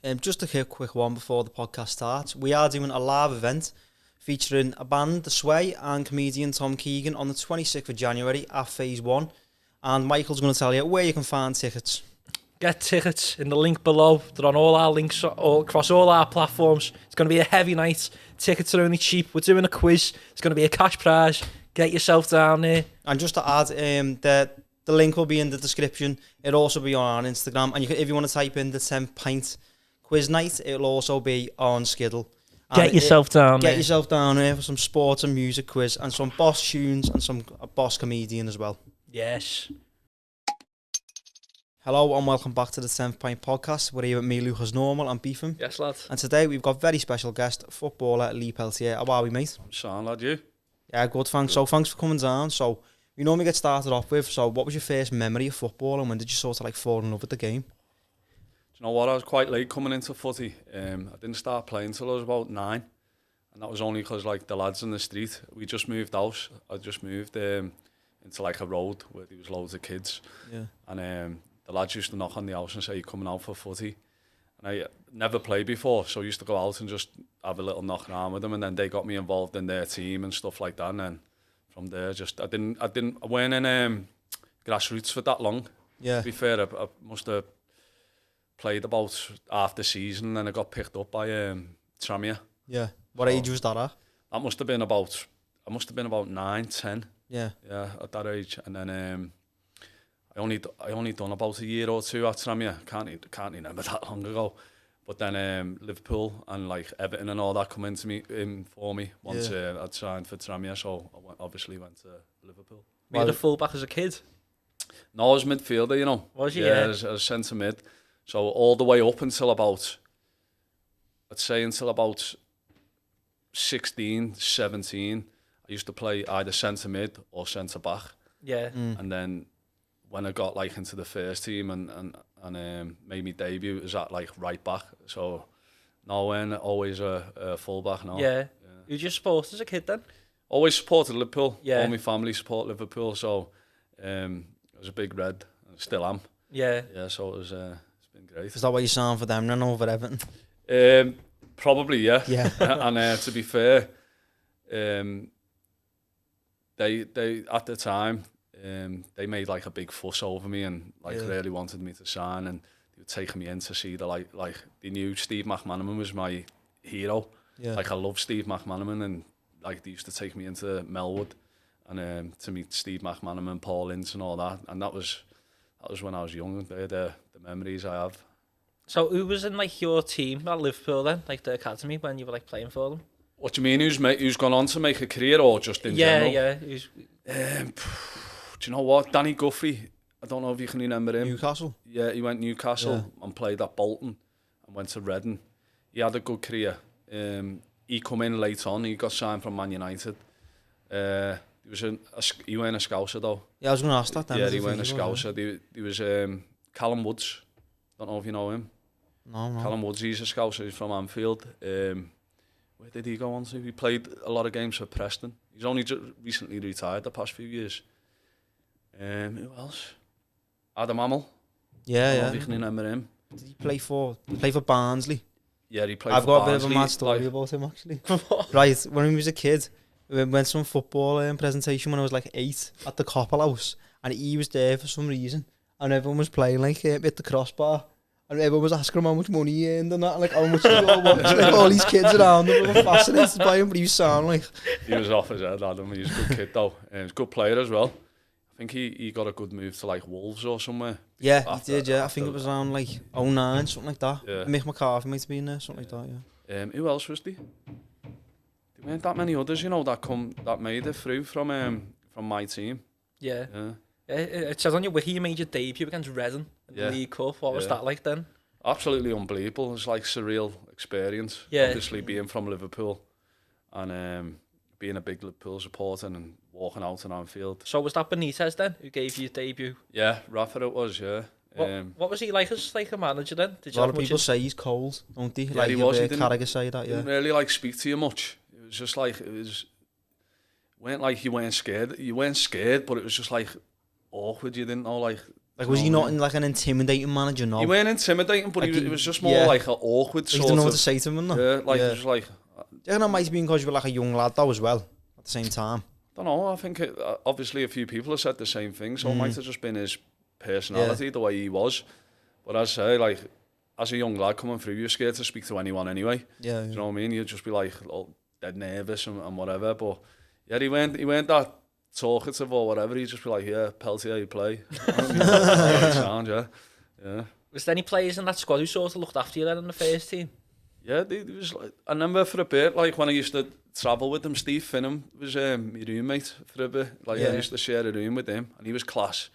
Just a quick one before the podcast starts. We are doing a live event featuring a band, The Sway, and comedian Tom Keegan on the 26th of January at Phase 1. And Michael's going to tell you where you can find tickets. Get tickets in the link below. They're on all our links across all our platforms. It's going to be a heavy night. Tickets are only cheap. We're doing a quiz. It's going to be a cash prize. Get yourself down there. And just to add, the link will be in the description. It'll also be on our Instagram. And if you want to type in the 10th pint quiz night, it'll also be on Skiddle. Get yourself down there. Get yourself down there for some sports and music quiz and some boss tunes and some boss comedian as well. Yes. Hello and welcome back to the 10th Pint Podcast. We're here with me, Luke, as normal, and Beefham. Yes, lad. And today we've got very special guest, footballer Lee Peltier. How are we, mate? I'm sound, lad, you? Yeah, good, thanks. So thanks for coming down. So we normally get started off with, so what was your first memory of football and when did you sort of like fall in love with the game? Do you know what? I was quite late coming into footy. I didn't start playing till I was about 9. And that was only because like the lads in the street, we just moved house. I just moved into like a road where there was loads of kids. Yeah. And the lads used to knock on the house and say, "You coming out for footy?" And I never played before, so I used to go out and just have a little knock around with them, and then they got me involved in their team and stuff like that. And then from there, I weren't in grassroots for that long. Yeah. To be fair, I must have played about half the season, and then I got picked up by Tranmere. Yeah. What age was that at? That must have been about 9, 10. Yeah. Yeah, at that age, and then. I only done about a year or two at Tranmere. Can't remember that long ago. But then Liverpool and like Everton and all that come in for me once I'd signed for Tranmere. So I obviously went to Liverpool. Were you the full-back as a kid? No, I was midfielder, you know. Was you? Yeah, I was centre mid. So all the way up until about 16, 17, I used to play either centre mid or centre back. Yeah. And then when I got like into the first team and made me debut, it was at like right back. So now I'm always a full back now. Yeah. Who did you support as a kid then? Always supported Liverpool. Yeah. All my family support Liverpool, so I was a big red. I still am. Yeah. Yeah. So it's been great. Is that what you signed for them then over Everton? Probably, yeah. Yeah. And to be fair, they at the time. They made like a big fuss over me and like really wanted me to sign, and they were taking me in to see the like they knew Steve McManaman was my hero. Yeah. Like I love Steve McManaman, and like they used to take me into Melwood and to meet Steve McManaman, Paul Ince and all that, and that was when I was young. They're the memories I have. So who was in like your team at Liverpool then, like the academy when you were like playing for them? What do you mean? Who's gone on to make a career or just in general? Yeah. Do you know what? Danny Guthrie, I don't know if you can remember him. Newcastle? Yeah, he went Newcastle and played at Bolton and went to Reading. He had a good career. He come in late on. He got signed from Man United. He weren't a Scouser though. Yeah, I was going to ask that then. Yeah, he weren't a Scouser. There was Callum Woods. Don't know if you know him. No. Callum Woods, he's a Scouser. He's from Anfield. Where did he go on to? He played a lot of games for Preston. He's only just recently retired the past few years. Who else? Adam Amell. Yeah. If you can remember him. Did he play for Barnsley? Yeah, he played I've for got Barnsley. a bit of a mad story about him actually. Right, when he was a kid, we went to some football presentation when I was like 8 at the Coppell House, and he was there for some reason, and everyone was playing like hit the crossbar, and everyone was asking him how much money he earned and that, and like how much he got watching, like all these kids around him were fascinated by him, but he was sound like... He was off his head, Adam. He was a good kid though. He was a good player as well. I think he got a good move to like Wolves or somewhere. Yeah, he did, yeah. I think it was around like 09, something like that. Yeah. Mick McCarthy might have been there, something like that, yeah. Who else was there? There weren't that many others, you know, that made it through from my team. Yeah. It says on your wiki you made your debut against Reading in the League Cup. What was that like then? Absolutely unbelievable. It was like surreal experience. Yeah. Obviously being from Liverpool and being a big Liverpool supporter and walking out on Anfield. So was that Benitez then who gave you your debut? Yeah, Rafa it was, yeah. What was he like as like a manager then? A lot of people say he's cold, don't they? Yeah, like he was. He Carragher say that, yeah. Didn't really like speak to you much. It was just like weren't like you weren't scared. You weren't scared, but it was just like awkward. You didn't know like Like, was he not in like an intimidating manager? No, He weren't intimidating, but Like he was just more like an awkward you sort don't know of. what to say to him, no? Yeah, like just like. Yeah, that might be because you were like a young lad though as well at the same time. I don't know. I think obviously a few people have said the same thing, so it might have just been his personality, the way he was. But as I say, like as a young lad coming through, you're scared to speak to anyone anyway. Yeah, Do you know what I mean? You'd just be like dead nervous and whatever. But yeah, he weren't that talkative or whatever. He'd just be like, yeah, Peltier, you play. Sound, yeah. Was there any players in that squad who sort of looked after you then in the first team? Yeah, there was like, I remember for a bit, like when I used to travel with him, Steve Finham was my roommate for a bit. Like I used to share a room with him, and he was class.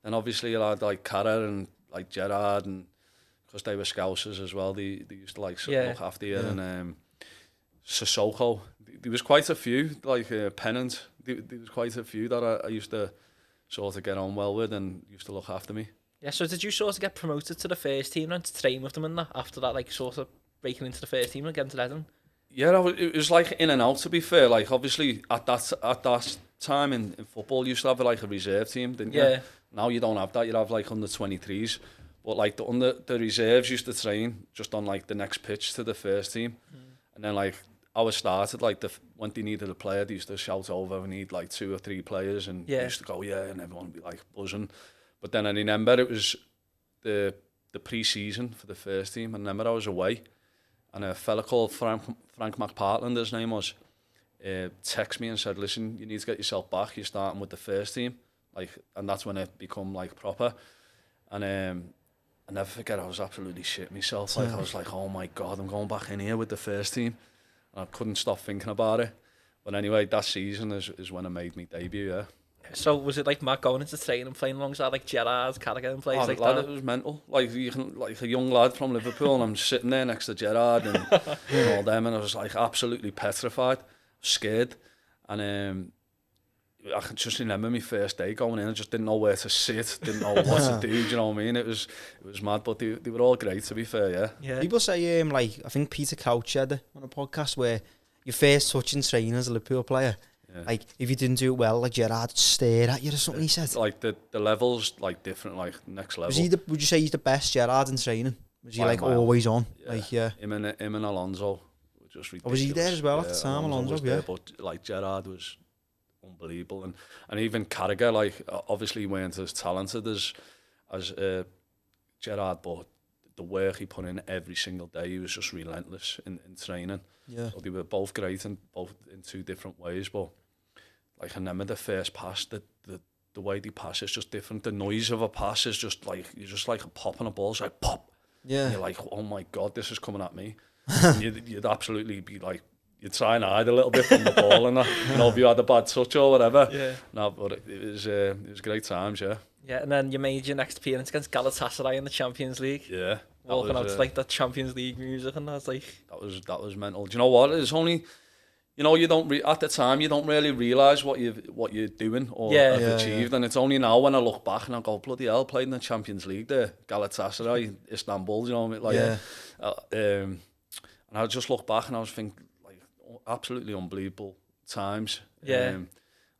And obviously you had like Carragher and like Gerrard, and because they were Scousers as well, they used to like sort of look after you. And Sissoko, there was quite a few, like Pennant, there was quite a few that I used to sort of get on well with and used to look after me. Yeah, so did you sort of get promoted to the first team and to train with them and that after that, like sort of breaking into the first team and getting to Reading? Yeah, it was like in and out, to be fair. Like obviously at that time in football, you used to have like a reserve team, didn't you? Yeah. Now you don't have that. You have like under 23s, but like the reserves used to train just on like the next pitch to the first team, and then like ours started like when they needed a player, they used to shout over, we need like 2 or 3 players, and we used to go and everyone would be like buzzing. But then I remember it was the pre-season for the first team, and I remember I was away. And a fella called Frank McPartland, his name was, texted me and said, listen, you need to get yourself back. You're starting with the first team. Like, and that's when it become like proper. And I never forget, I was absolutely shit myself. Like, I was like, oh my God, I'm going back in here with the first team. And I couldn't stop thinking about it. But anyway, that season is when I made my debut, yeah. So was it like Matt going into training and playing alongside like Gerrard, Carragher and players like lad, that? It was mental. Like you can, like a young lad from Liverpool, and I'm sitting there next to Gerrard and all them, and I was like absolutely petrified, scared, and I can just remember my first day going in. I just didn't know where to sit, didn't know what to do. Do you know what I mean? It was mad, but they were all great, to be fair. Yeah. People say like I think Peter Couch said it on a podcast where your first touch in training as a Liverpool player. Yeah. Like if you didn't do it well, like Gerrard would stare at you or something. He said like the levels like different, like next level. Would you say he's the best Gerrard in training? Was he like always on? Yeah. Like him and Alonso were just ridiculous. Was he there as well at the time? Alonso, there, but like Gerrard was unbelievable, and even Carragher, like obviously he weren't as talented as Gerrard, but the work he put in every single day, he was just relentless in training. Yeah, so they were both great in 2 different ways, but. Like I remember the first pass, the way they pass is just different. The noise of a pass is just like you're just like a pop on a ball. It's like pop. Yeah. And you're like, oh my God, this is coming at me. And you'd absolutely be like, you'd try and hide a little bit from the ball and that. You know, if you had a bad touch or whatever. Yeah. No, but it was great times. Yeah. Yeah, and then you made your next appearance against Galatasaray in the Champions League. Yeah. Walking out to like that Champions League music, and that's like that was mental. Do you know what? It's only. You know, you don't at the time you don't really realise what you're doing or have achieved, and it's only now when I look back and I go, bloody hell, played in the Champions League there, Galatasaray, Istanbul, you know what I mean? Like, and I just look back and I was thinking, like, absolutely unbelievable times. And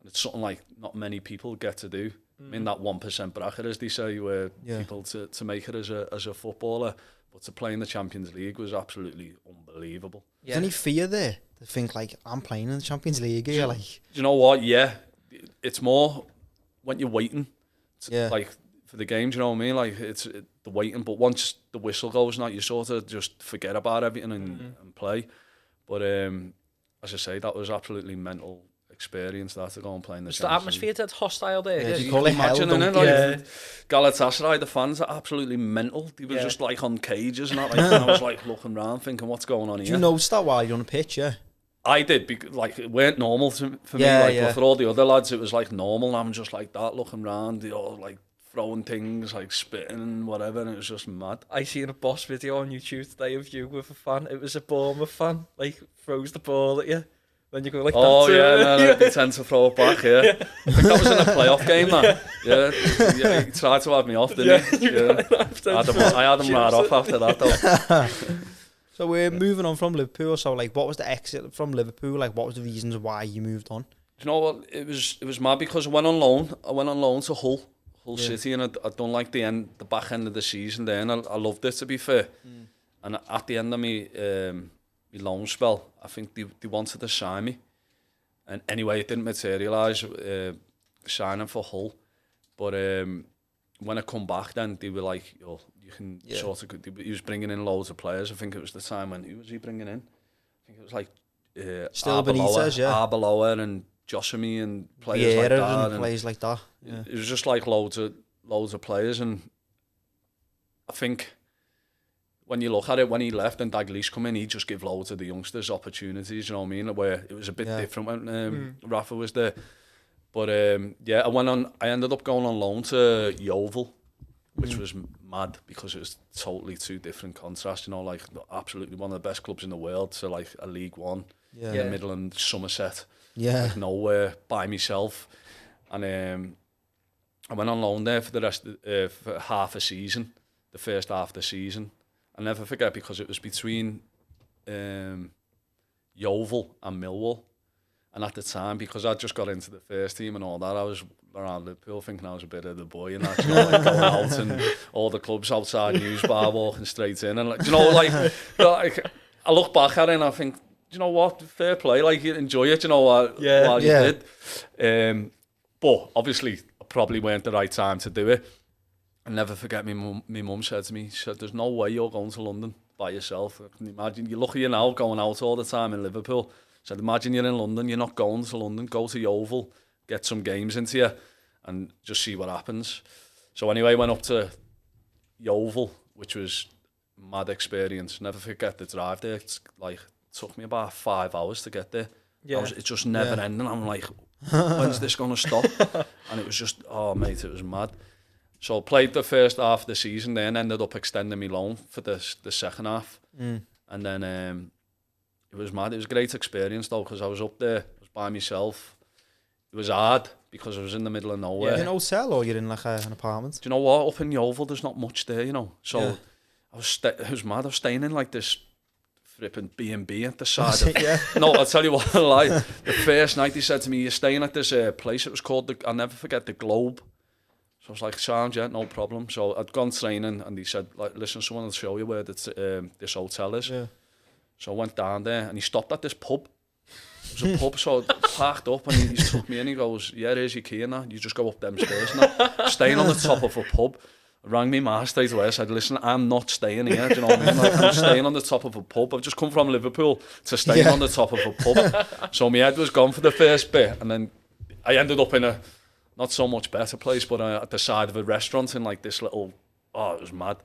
it's something like not many people get to do. I mean, that 1% bracket, as they say, where people to make it as a footballer, but to play in the Champions League was absolutely unbelievable. Is there any fear there to think like I'm playing in the Champions League here? Like, do you know what? Yeah, it's more when you're waiting, like for the games. You know what I mean? Like it's the waiting, but once the whistle goes, now you sort of just forget about everything and play. But as I say, that was absolutely mental experience that to go and play in the Champions League. The atmosphere that's hostile there. Yeah, you call it hell, like Galatasaray, the fans are absolutely mental. They were just like on cages and that. Like, and I was like looking around thinking, what's going on here? Do you notice that while you're on the pitch? Yeah. I did, like it weren't normal for me. Like, but for all the other lads, it was like normal. And I'm just like that, looking around, you know, like throwing things, like spitting and whatever, and it was just mad. I seen a boss video on YouTube today of you with a fan. It was a Bournemouth fan, like throws the ball at you. Then you go like, oh yeah, they tend to throw it back. Yeah, I think that was in a playoff game. That yeah, he tried to have me off, didn't he? I had him right off after that though. So we're moving on from Liverpool. So like, what was the exit from Liverpool? Like, what was the reasons why you moved on? Do you know what? It was mad because I went on loan. I went on loan to Hull Hull City, and I don't like the back end of the season there, and I loved it, to be fair. And at the end of my loan spell, I think they wanted to sign me. And anyway, it didn't materialise, signing for Hull. But when I come back then, they were like, yo, you can sort of... He was bringing in loads of players. I think it was the time when... Who was he bringing in? I think it was like... Still Benitez, Arbeloa and Josemi and players Vieira like that. And players like that. Yeah. It was just like loads of players, and I think when you look at it, when he left and Dalglish come in, he just gave loads of the youngsters opportunities, you know what I mean? Where it was a bit different when Rafa was there. But I ended up going on loan to Yeovil, which was mad because it was totally two different contrasts, you know, like absolutely one of the best clubs in the world to like a League One in the Midland, Somerset, like nowhere by myself. And I went on loan there for the rest for half a season, the first half of the season. I'll never forget because it was between Yeovil and Millwall. And at the time, because I just got into the first team and all that, I was around Liverpool thinking I was a bit of the boy and that, you know, like going out and all the clubs outside News Bar walking straight in. And, like, you know, like I look back at it and I think, you know what, fair play, like you enjoy it, you know, while you did. But obviously, probably weren't the right time to do it. I'll never forget my mum said to me, she said, there's no way you're going to London by yourself. I can imagine, you look at you now going out all the time in Liverpool. She said, imagine you're in London, you're not going to London, go to Yeovil, get some games into you and just see what happens. So anyway, I went up to Yeovil, which was a mad experience. Never forget the drive there. It's like, it took me about 5 hours to get there. It's just never ending. I'm like, when's this going to stop? And it was just, oh mate, it was mad. So I played the first half of the season, then ended up extending my loan for the second half. And then it was mad. It was a great experience though, because I was up there, I was by myself. It was hard because I was in the middle of nowhere. You're in a hotel or you're in like an apartment? Do you know what? Up in Yeovil, there's not much there, you know. So it was mad. I was staying in like this flipping B&B at the side of... No, I'll tell you what, like, the first night he said to me, you're staying at this place, it was called, I'll never forget, the Globe. So I was like, sound, yeah, no problem. So I'd gone training and he said, like, listen, someone will show you where this hotel is. Yeah. So I went down there and he stopped at this pub. It was a pub, so I parked up and he took me in. He goes, yeah, here's your key and that. You just go up them stairs now. Staying on the top of a pub. I rang me ma straight away. I said, listen, I'm not staying here. Do you know what I mean? Like, I'm staying on the top of a pub. I've just come from Liverpool to staying on the top of a pub. So my head was gone for the first bit. And then I ended up in a not so much better place, but at the side of a restaurant in like this little, it was mad.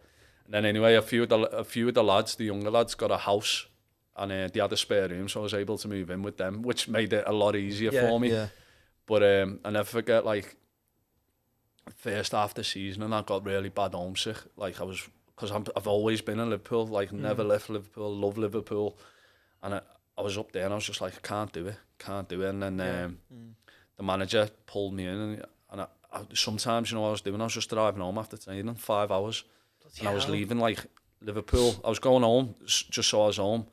And then anyway, a few of the lads, the younger lads, got a house and they had a spare room, so I was able to move in with them, which made it a lot easier for me. Yeah. But I never forget, like, first half of the season, and I got really bad homesick. Like, because I've always been in Liverpool, like, never left Liverpool, love Liverpool. And I was up there and I was just like, I can't do it. And then the manager pulled me in, and I sometimes, you know what I was doing? I was just driving home after training, 5 hours. And I was leaving, like, Liverpool. I was going home just so I was home.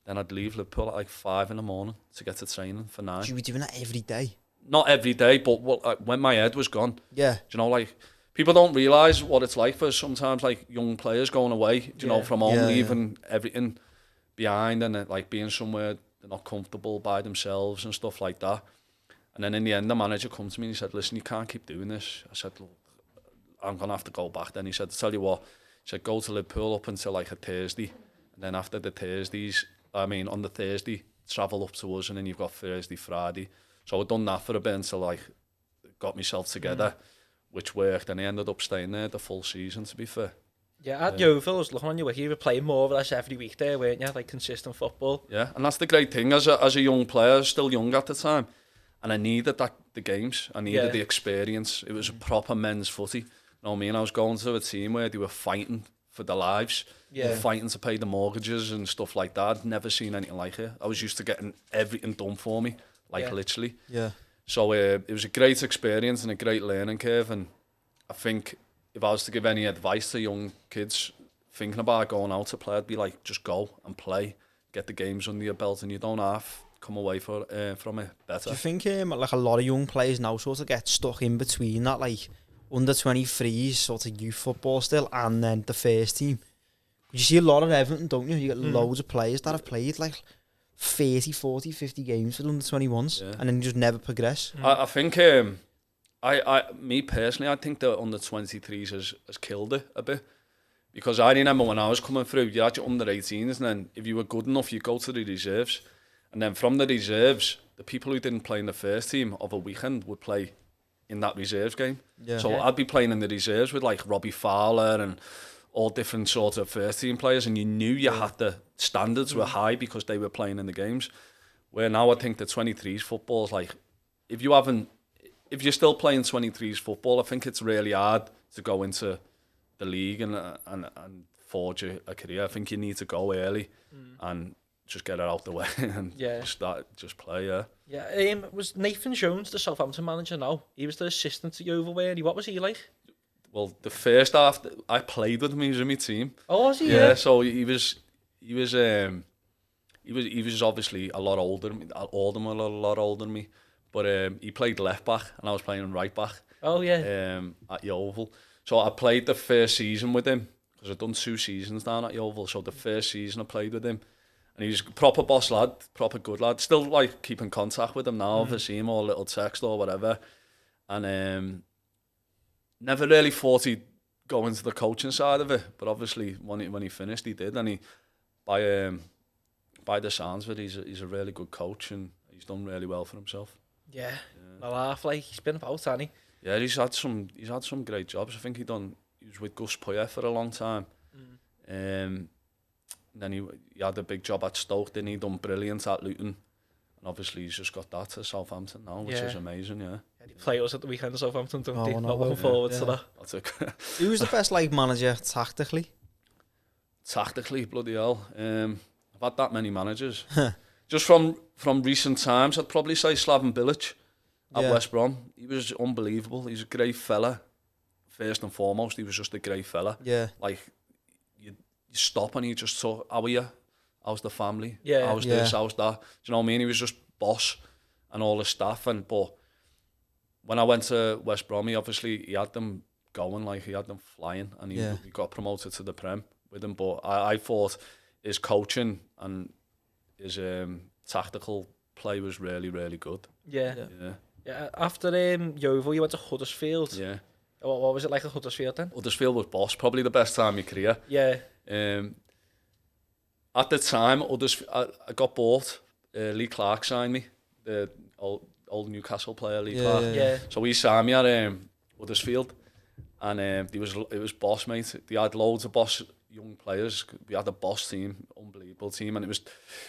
Then I'd leave Liverpool at like 5 in the morning to get to training for 9. You were doing that every day? Not every day, but when my head was gone. Yeah. Do you know, like, people don't realise what it's like for sometimes, like, young players going away, do you know, from home, leaving everything behind and, like, being somewhere they're not comfortable by themselves and stuff like that. And then in the end, the manager come to me and he said, listen, you can't keep doing this. I said, look, I'm going to have to go back then. He said, tell you what, he said, go to Liverpool up until, like, a Thursday. And then after the Thursdays, on the Thursday, travel up to us, and then you've got Thursday, Friday. So I'd done that for a bit until, like, got myself together, which worked, and I ended up staying there the full season, to be fair. Yeah, at Yeovil, I was looking on you, you were playing more or less every week there, weren't you? Like, consistent football. Yeah, and that's the great thing, as a young player, still young at the time, and I needed the games, I needed the experience. It was a proper men's footy. You know what I mean? I was going to a team where they were fighting for their lives, fighting to pay the mortgages and stuff like that. I'd never seen anything like it. I was used to getting everything done for me, like literally. Yeah. So it was a great experience and a great learning curve. And I think if I was to give any advice to young kids thinking about going out to play, I'd be like, just go and play, get the games under your belt, and you don't have come away from it better. Do you think like a lot of young players now sort of get stuck in between that, like, under 23s, sort of youth football still, and then the first team. You see a lot of Everton, don't you? You get loads of players that have played like 30, 40, 50 games for the under 21s, and then you just never progress. I think, me personally, I think the under 23s has killed it a bit. Because I remember when I was coming through, you had your under 18s, and then if you were good enough, you go to the reserves. And then from the reserves, the people who didn't play in the first team of a weekend would play in that reserves game. So I'd be playing in the reserves with like Robbie Fowler and all different sorts of first team players, and you knew you had the standards were high because they were playing in the games. Where now I think the 23s football is like, if you're still playing 23s football, I think it's really hard to go into the league and forge a career. I think you need to go early and just get it out the way and just play. Was Nathan Jones the Southampton manager now? He was the assistant to Yeovil, where what was he like? Well, the first half I played with him, he was in my team. Oh, was he? Yeah, so he was obviously a lot older than me, a lot older than me, but he played left back and I was playing right back. Oh yeah. At Yeovil. So I played the first season with him because I'd done 2 seasons down at Yeovil. So the first season I played with him, and he was a proper boss lad, proper good lad. Still like keep in contact with him now if I see him or a little text or whatever. And never really thought he'd go into the coaching side of it, but obviously when he finished, he did, and he by the sounds of it, he's a really good coach and he's done really well for himself. Yeah. I laugh, like he's been about, hasn't he? Yeah, he's had some great jobs. I think he was with Gus Poyet for a long time. Then he had a big job at Stoke, didn't he? Done brilliant at Luton. And obviously he's just got that to Southampton now, which is amazing, yeah. They play us at the weekend of Southampton, don't they? No, not looking forward to that. That's it. Who's the best like manager tactically? Tactically, bloody hell. I've had that many managers. Just from recent times, I'd probably say Slaven Bilic at West Brom. He was unbelievable. He's a great fella. First and foremost, he was just a great fella. Yeah. Like, you stop and you just talk, how are you? How's the family? Yeah. How's this? How's that? Do you know what I mean? He was just boss and all the staff. But when I went to West Brom, he had them going, like he had them flying, and he got promoted to the Prem with him. But I thought his coaching and his tactical play was really, really good. Yeah. After Yeovil, you went to Huddersfield. Yeah. What was it like at Huddersfield then? Huddersfield was boss, probably the best time of my career. Yeah. At the time, I got bought. Lee Clark signed me, the old Newcastle player, Lee Clark. Yeah. So he signed me at Huddersfield, and it was boss, mate. They had loads of boss young players. We had a boss team, unbelievable team, and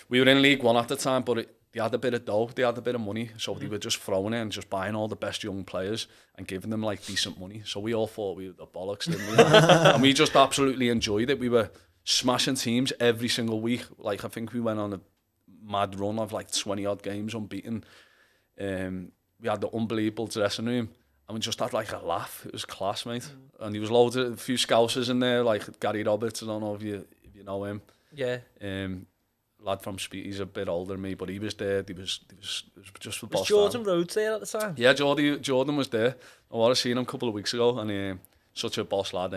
we were in League One at the time, but they had a bit of dough, they had a bit of money, so they were just throwing it and just buying all the best young players and giving them like decent money. So we all thought we were the bollocks, didn't we? And we just absolutely enjoyed it. We were smashing teams every single week. Like, I think we went on a mad run of like 20 odd games unbeaten. We had the unbelievable dressing room, and we just had like a laugh. It was class, mate. And there was a few Scousers in there, like Gary Roberts. I don't know if you know him. Yeah. Lad from Speed, he's a bit older than me, but he was there. He was just the boss. Was Jordan Rhodes there at the time? Yeah, Jordan was there. I seen him a couple of weeks ago, and such a boss lad.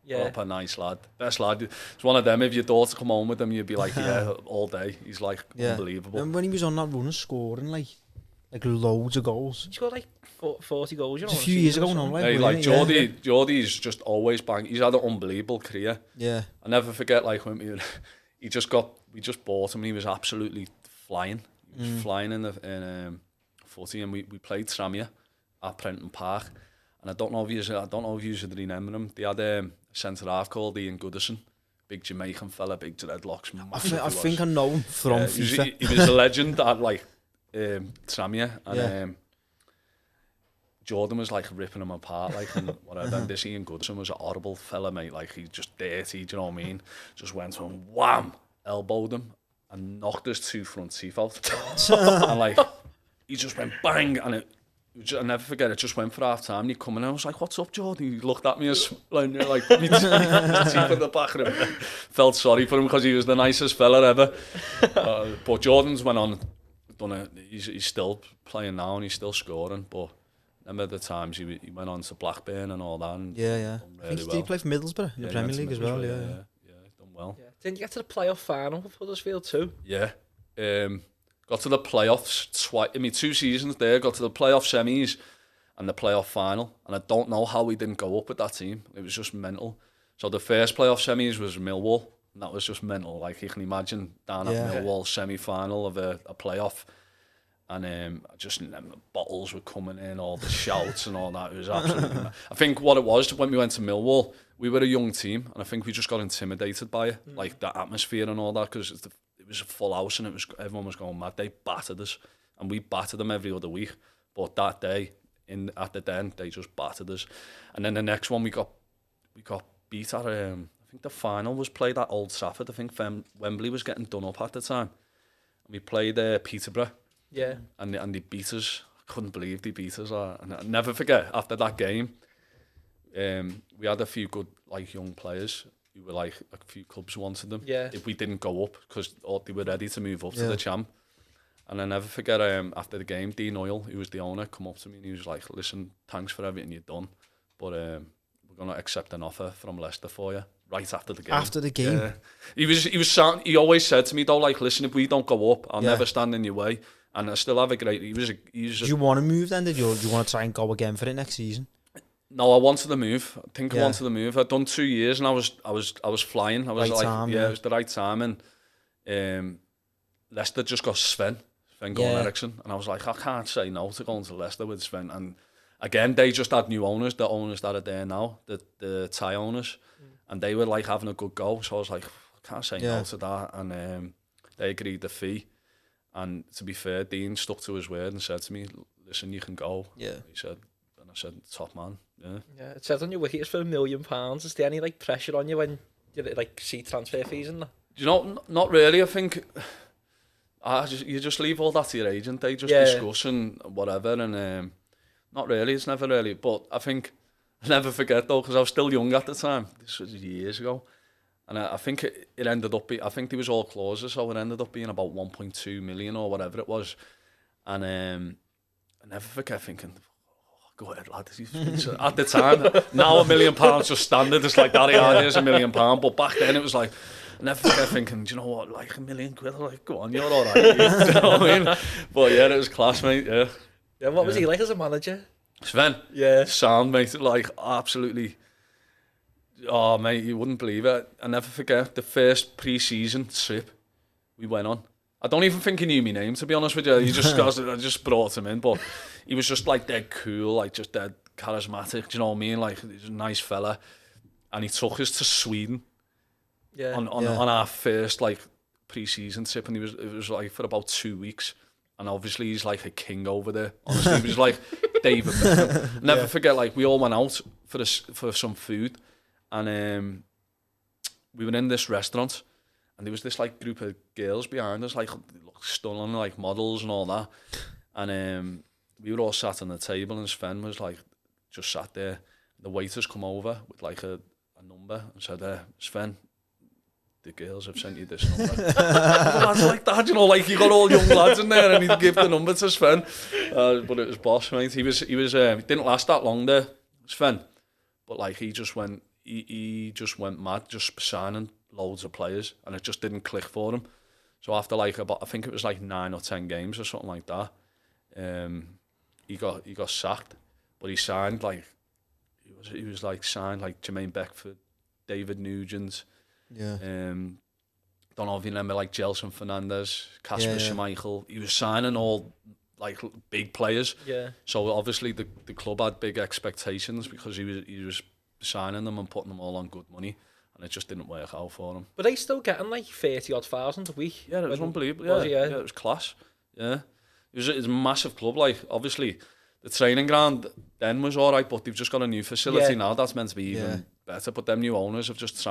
Proper nice lad, best lad. It's one of them. If your daughter come home with him, you'd be like, yeah, all day. He's like unbelievable. And when he was on that run, scoring like loads of goals. He scored like 40 goals. You know, a few years ago now. Like Geordie's just always bang. He's had an unbelievable career. Yeah, I never forget like when we just bought him. And he was absolutely flying. He was flying in footy, and we played Tranmere at Prenton Park. And I don't know if you should remember him. They had a centre half called Ian Goodison, big Jamaican fella, big dreadlocks. I think I know him from FIFA. He was a legend at like Tranmere, and Jordan was like ripping him apart, like, and whatever. And this Ian Goodison was a horrible fella, mate. Like, he just dirty, do you know what I mean? Just went and wham, elbowed him and knocked his 2 front teeth out. And like, he just went bang, and I'll never forget, it just went for half time. And he come in and I was like, "What's up, Jordan?" He looked at me as like me teeth at the back of him. Felt sorry for him because he was the nicest fella ever. But Jordan's went on, he's still playing now and he's still scoring. But remember the times he went on to Blackburn and all that. And Yeah. done I really think he played for Middlesbrough in the Premier League as well. Yeah. Done well. Yeah. Didn't you get to the playoff final with Huddersfield too? Yeah. Got to the playoffs twice. I mean, 2 seasons there. Got to the playoff semis and the playoff final. And I don't know how we didn't go up with that team. It was just mental. So the first playoff semis was Millwall. And that was just mental. Like, you can imagine down at Millwall semi-final of a playoff. And I just remember bottles were coming in, all the shouts and all that. It was absolutely I think what it was, when we went to Millwall, we were a young team. And I think we just got intimidated by it. Like, the atmosphere and all that. Because it was a full house and everyone was going mad. They battered us. And we battered them every other week. But that day, at the Den, they just battered us. And then the next one, we got beat at... I think the final was played at Old Trafford. I think Wembley was getting done up at the time. And we played Peterborough. Yeah. And they beat us. I couldn't believe they beat us. And I'll never forget, after that game, we had a few good young players who were a few clubs wanted them. Yeah. If we didn't go up, because they were ready to move up to the champ. And I'll never forget, after the game, Dean Oyle, who was the owner, come up to me and he was like, listen, thanks for everything you've done, but we're going to accept an offer from Leicester for you. Right after the game. After the game? Yeah. He always said to me, though, listen, if we don't go up, I'll never stand in your way. And I still have a great... Did you want to move then? Did you want to try and go again for it next season? No, I wanted to move. I think I wanted to move. I'd done 2 years and I was flying. I was it was the right time. And Leicester just got Sven Goran Eriksson. And I was like, I can't say no to going to Leicester with Sven. And again, they just had new owners, the owners that are there now, the Thai owners. And they were having a good go. So I was like, I can't say no to that. And they agreed the fee. And to be fair, Dean stuck to his word and said to me, listen, you can go. Yeah. He said, and I said, top man. Yeah. Yeah. It says on your wiki it's for £1 million. Is there any pressure on you when you see transfer fees and that? You know, not really. I think you just leave all that to your agent. They just discuss and whatever. And not really. It's never really. But I think I'll never forget though, because I was still young at the time. This was years ago. And I think it ended up being, I think there was all clauses, so it ended up being about 1.2 million or whatever it was. And I never forget thinking, go ahead, lad. At the time, now £1 million just standard. It's like, Daddy, here's £1 million. But back then it was like, I never forget thinking, do you know what, £1 million? Go on, you're all right. You know what I mean? But yeah, it was class, mate. Yeah, what was he like as a manager? Sven? Yeah. Sound, mate. Absolutely. Oh, mate, you wouldn't believe it. I never forget the first pre-season trip we went on. I don't even think he knew my name, to be honest with you. He just I just brought him in, but he was just dead cool, just dead charismatic. Do you know what I mean? He's a nice fella, and he took us to Sweden. Yeah. On our first pre-season trip, and it was for about 2 weeks. And obviously he's a king over there. Honestly, he was like David Beckham. Never forget, we all went out for some food. And we were in this restaurant, and there was this group of girls behind us, stunning, models and all that. And we were all sat on the table, and Sven was just sat there. The waiters come over with a number and said, Sven, the girls have sent you this number. Lads like that, you got all young lads in there, and he'd give the number to Sven. But it was boss, mate. He didn't last that long there, Sven. But he just went. He just went mad, just signing loads of players, and it just didn't click for him. So after I think it was 9 or 10 games or something like that, he got sacked. But he signed he was signed Jermaine Beckford, David Nugent. Yeah. Don't know if you remember Gelson Fernandez, Kasper Schmeichel. He was signing all big players. Yeah. So obviously the club had big expectations because he was signing them and putting them all on good money, and it just didn't work out for them. But they still getting 30-odd thousand a week. Yeah, it was unbelievable. Yeah, it was class. Yeah, it was a massive club. Obviously, the training ground then was all right, but they've just got a new facility now that's meant to be even better. But them new owners have just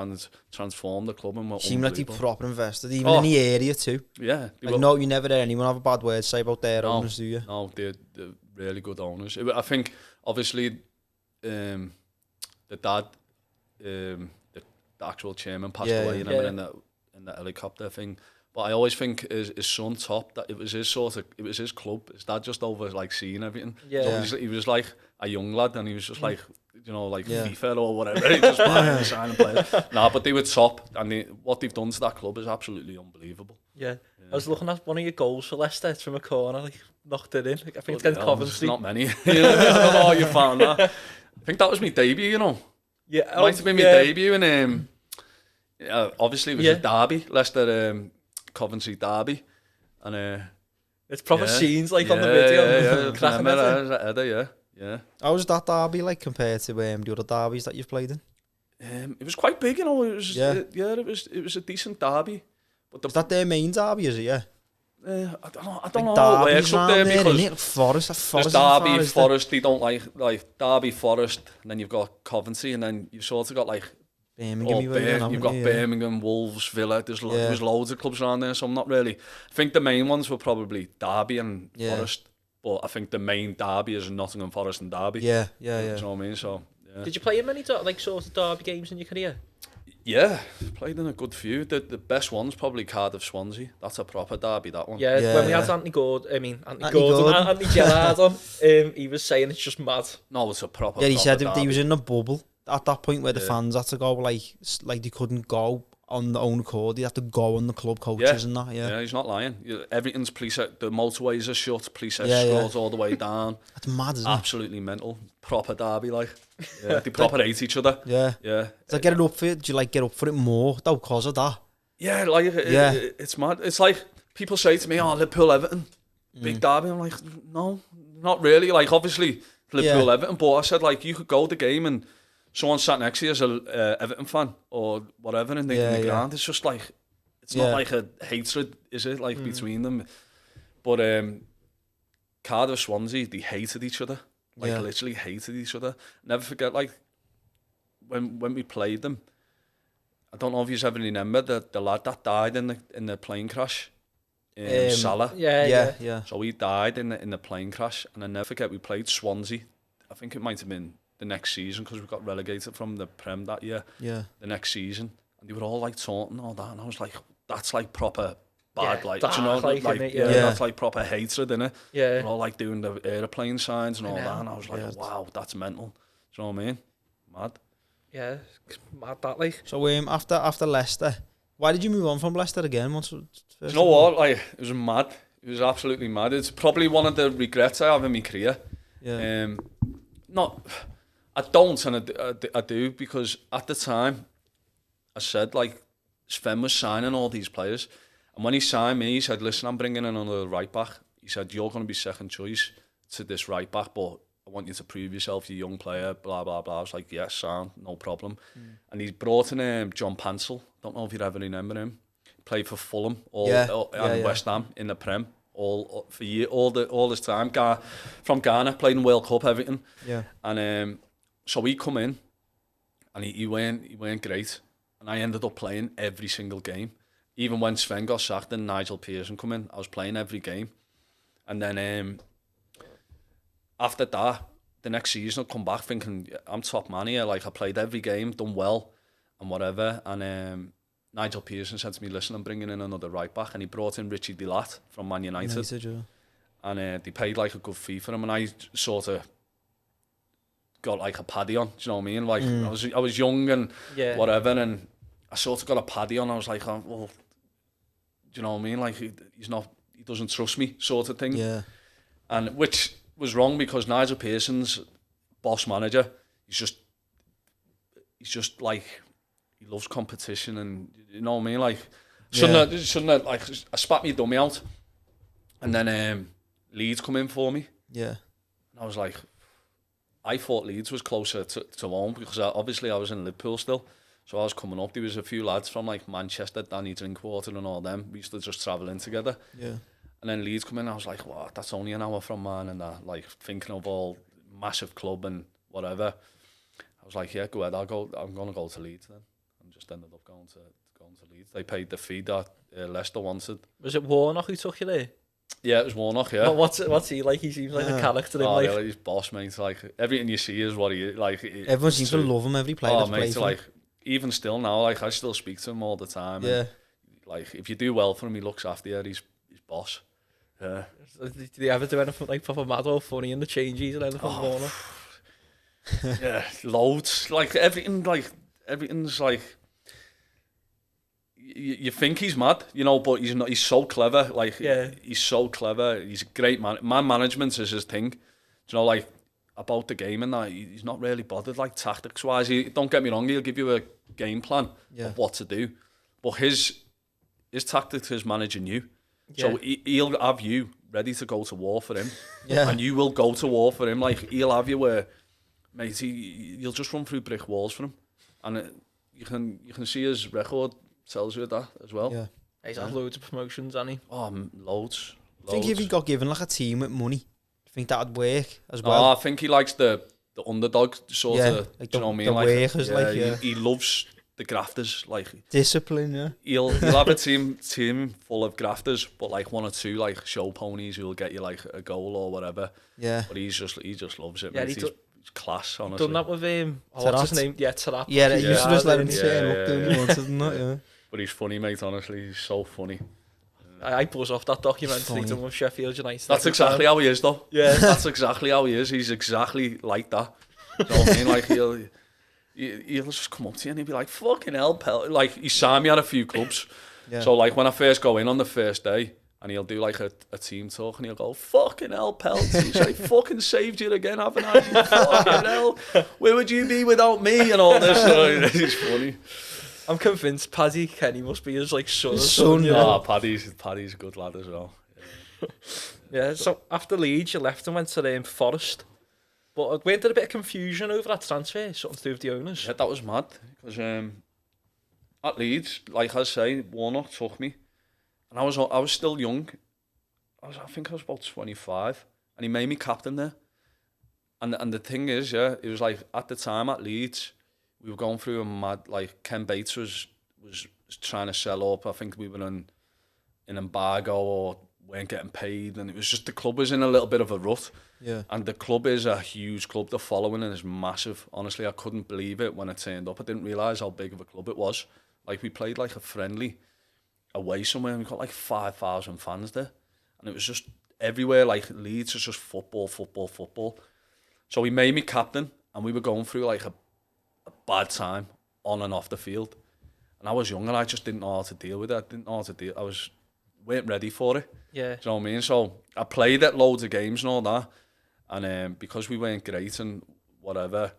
transformed the club and seem like they proper invested, even in the area too. Yeah, no, you never hear anyone have a bad word to say about their owners, do you? No, they're really good owners. I think obviously. The dad, the actual chairman passed away, in the helicopter thing. But I always think his son Top, that it was his club. His dad just over like seeing everything. Yeah. So he was like a young lad, and he was just like, you know, like Yeah. FIFA or whatever. He just buying signing players. Nah, but they were top, and what they've done to that club is absolutely unbelievable. Yeah. I was looking at one of your goals for Leicester from a corner, like knocked it in. Like, I think it's against Coventry. Not many. I don't know how you found that. I think that was my debut, you know. Yeah, Might have been my debut, and obviously it was a derby, Leicester Coventry derby, and it's proper scenes like on the video. Yeah. How was that derby like compared to the other derbies that you've played in? It was quite big, you know. It was it was a decent derby. But Is that their main derby, is it? Yeah. I don't know how it works up there because Forest there's Derby, Forest, they don't like Derby, Forest, and then you've got Coventry, and then you've sort of got like Birmingham, you've got Birmingham, Wolves, Villa. There's loads of clubs around there, so I'm not really. I think the main ones were probably Derby and Forest, but I think the main derby is Nottingham Forest and Derby. Yeah. You know what I mean? So yeah. Did you play in many like sort of derby games in your career? Yeah, played in a good few. The best one's probably Cardiff Swansea. That's a proper derby, that one. Yeah, when we had Anthony Gerrard on, he was saying it's just mad. No, it's a proper. Yeah, he said derby. he was in a bubble at that point where the fans had to go like they couldn't go on their own accord. They had to go on the club coaches and that. Yeah, he's not lying. Everything's police. The motorways are shut. Police escorts all the way down. That's mad, isn't Absolutely mental. Proper derby, like. Yeah, they proper hate each other. Yeah. So get it up for it. Do you like get up for it more though because of that? Yeah, like it's mad. It's like people say to me, "Oh, Liverpool, Everton, big derby." I'm like, no, not really. Like obviously Liverpool, Everton, but I said like you could go to the game and someone sat next to you as a Everton fan or whatever in the ground. It's just like it's not like a hatred, is it? Like between them. But Cardiff, Swansea, they hated each other. Like literally hated each other. Never forget, like when we played them. I don't know if you ever remember the lad that died in the plane crash. Salah. Yeah. So he died in the plane crash, and I never forget we played Swansea. I think it might have been the next season because we got relegated from the Prem that year. Yeah. The next season, and they were all like taunting all that, and I was like, that's like proper. Bad, Yeah, like, dark, you know, like, like innit, that's like proper hatred, innit? Yeah. They're all like doing the aeroplane signs and all that, and I was like, wow, that's mental. Do you know what I mean? Mad. Yeah, mad that like. So after Leicester, why did you move on from Leicester again? You know what? Like it was mad. It was absolutely mad. It's probably one of the regrets I have in my career. Yeah. I don't, and I do because at the time, I said like Sven was signing all these players. And when he signed me, he said, listen, I'm bringing in another right back. He said, you're going to be second choice to this right back, but I want you to prove yourself, you're a young player, blah, blah, blah. I was like, yes, sound, no problem. And he's brought in John Pansel. Don't know if you ever remember him. He played for Fulham and West Ham in the Prem all this time. From Ghana, played in World Cup, everything. Yeah. And so he come in, and he weren't great. And I ended up playing every single game. Even when Sven got sacked and Nigel Pearson come in, I was playing every game. And then after that, the next season I'd come back thinking, I'm top man here. Like I played every game, done well and whatever. And Nigel Pearson said to me, listen, I'm bringing in another right back. And he brought in Richie Delat from Man United. And they paid like a good fee for him. And I sort of got like a paddy on, do you know what I mean? Like I was young and whatever. And I sort of got a paddy on. I was like, oh, well, do you know what I mean? Like he doesn't trust me, sort of thing. Yeah. And which was wrong because Nigel Pearson's boss manager, he's just like he loves competition, and you know what I mean. Like shouldn't have like I spat me dummy out, and then Leeds come in for me. Yeah. And I was like, I thought Leeds was closer to home because obviously I was in Liverpool still. So I was coming up, there was a few lads from like Manchester, Danny Drinkwater and all them. We used to just travel in together. Yeah. And then Leeds come in, I was like, what, that's only an hour from man, and that, like thinking of all massive club and whatever. I was like, yeah, go ahead, I'm gonna go to Leeds then. And just ended up going to Leeds. They paid the fee that Leicester wanted. Was it Warnock who took you there? Yeah, it was Warnock, yeah. What's he like? He seems like a character in life. Yeah, he's boss, mate. Like everything you see is what he like. Everyone seems to love him. Every player that's played for him. Like even still now, like I still speak to him all the time. Yeah. And, like, if you do well for him, he looks after you. He's boss. Yeah. Did they ever do anything like proper mad or funny in the changes and anything? Warnock? Yeah, loads. Like, everything's like... You think he's mad, you know, but he's not. He's so clever. Like, he's so clever. He's a great man. Man management is his thing. You know, like, about the game and that, he's not really bothered, like, tactics-wise. Don't get me wrong, he'll give you a game plan of what to do. But his tactics is managing you. Yeah. So he'll have you ready to go to war for him. And you will go to war for him. Like, he'll have you where, mate, you'll just run through brick walls for him. And you can see his record tells you that as well. Yeah. He's had loads of promotions, hasn't he? Oh, loads. I think if he got given like a team with money, I think that'd work as well. I think he likes the underdog sort of. Like do you know what I mean? The like, workers, he loves the grafters. Like, discipline. Yeah. He'll have a team full of grafters, but like one or two like show ponies who'll get you like a goal or whatever. Yeah. But he just loves it. Yeah, he's class. Honestly. Done that with him. What's his name? Yeah, Tarap. Yeah, he used to just let him turn up doing he wanted, and that. Yeah. But he's funny, mate. Honestly, he's so funny. I buzz off that documentary done with Sheffield United. That's exactly how he is, though. Yeah, that's exactly how he is. He's exactly like that. You know what I mean? Like, he'll just come up to you and he'll be like, "Fucking hell, pal!" Like, he signed me at a few clubs. So like when I first go in on the first day, and he'll do like a team talk, and he'll go, "Fucking hell, Peltier." He's like, "Fucking saved you again, haven't I? You fucking hell. Where would you be without me?" And all this. It's funny. I'm convinced Paddy Kenny must be his like son. Paddy's a good lad as well. Yeah. So after Leeds, you left and went to Forest. But weren't there a bit of confusion over that transfer? Something to do with the owners? Yeah, that was mad. Because at Leeds, like I say, Warnock took me, and I was still young. I think I was about 25, and he made me captain there. And the thing is, it was like at the time at Leeds, we were going through a mad, like, Ken Bates was trying to sell up. I think we were in embargo or weren't getting paid, and it was just the club was in a little bit of a rut. Yeah. And the club is a huge club. The following is massive. Honestly, I couldn't believe it when I turned up. I didn't realise how big of a club it was. Like, we played like a friendly away somewhere, and we got like 5,000 fans there. And it was just everywhere, like Leeds was just football. So he made me captain, and we were going through like a bad time on and off the field, and I was young and I just didn't know how to deal with it. Weren't ready for it. Yeah. Do you know what I mean? So I played at loads of games and all that, and because we weren't great and whatever,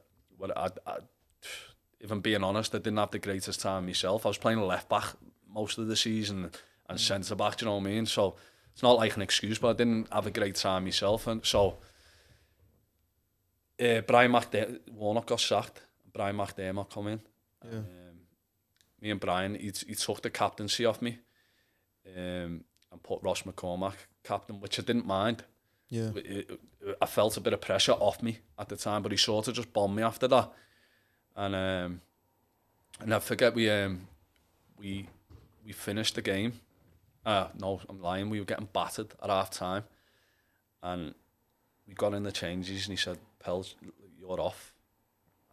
if I'm being honest, I didn't have the greatest time myself. I was playing left back most of the season and centre back. Do you know what I mean? So it's not like an excuse, but I didn't have a great time myself, and so Warnock got sacked. Brian McDermott come in. Yeah. Me and Brian, he took the captaincy off me, and put Ross McCormack captain, which I didn't mind. Yeah. I felt a bit of pressure off me at the time, but he sort of just bombed me after that. And I forget we finished the game. No, I'm lying. We were getting battered at half time, and we got in the changes, and he said, "Pels, you're off."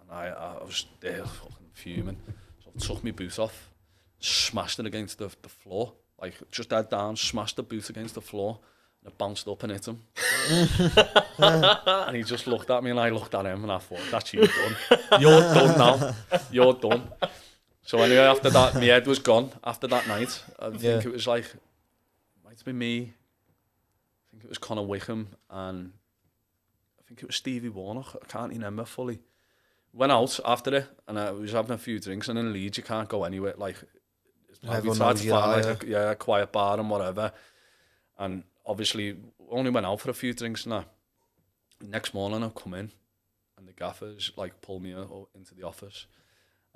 And I was there fucking fuming. So I took my boot off, smashed it against the floor, like just head down, smashed the boot against the floor, and it bounced up and hit him. And he just looked at me, and I looked at him, and I thought, "That's you done. You're done now. You're done." So anyway, after that, my head was gone. After that night, I think it was like, it might have been me. I think it was Conor Wickham, and I think it was Stevie Warnock. I can't remember fully. Went out after it, and I was having a few drinks, and in Leeds you can't go anywhere, like, we tried to find a quiet bar and whatever, and obviously only went out for a few drinks and that. Next morning I come in, and the gaffer's like pulled me into the office,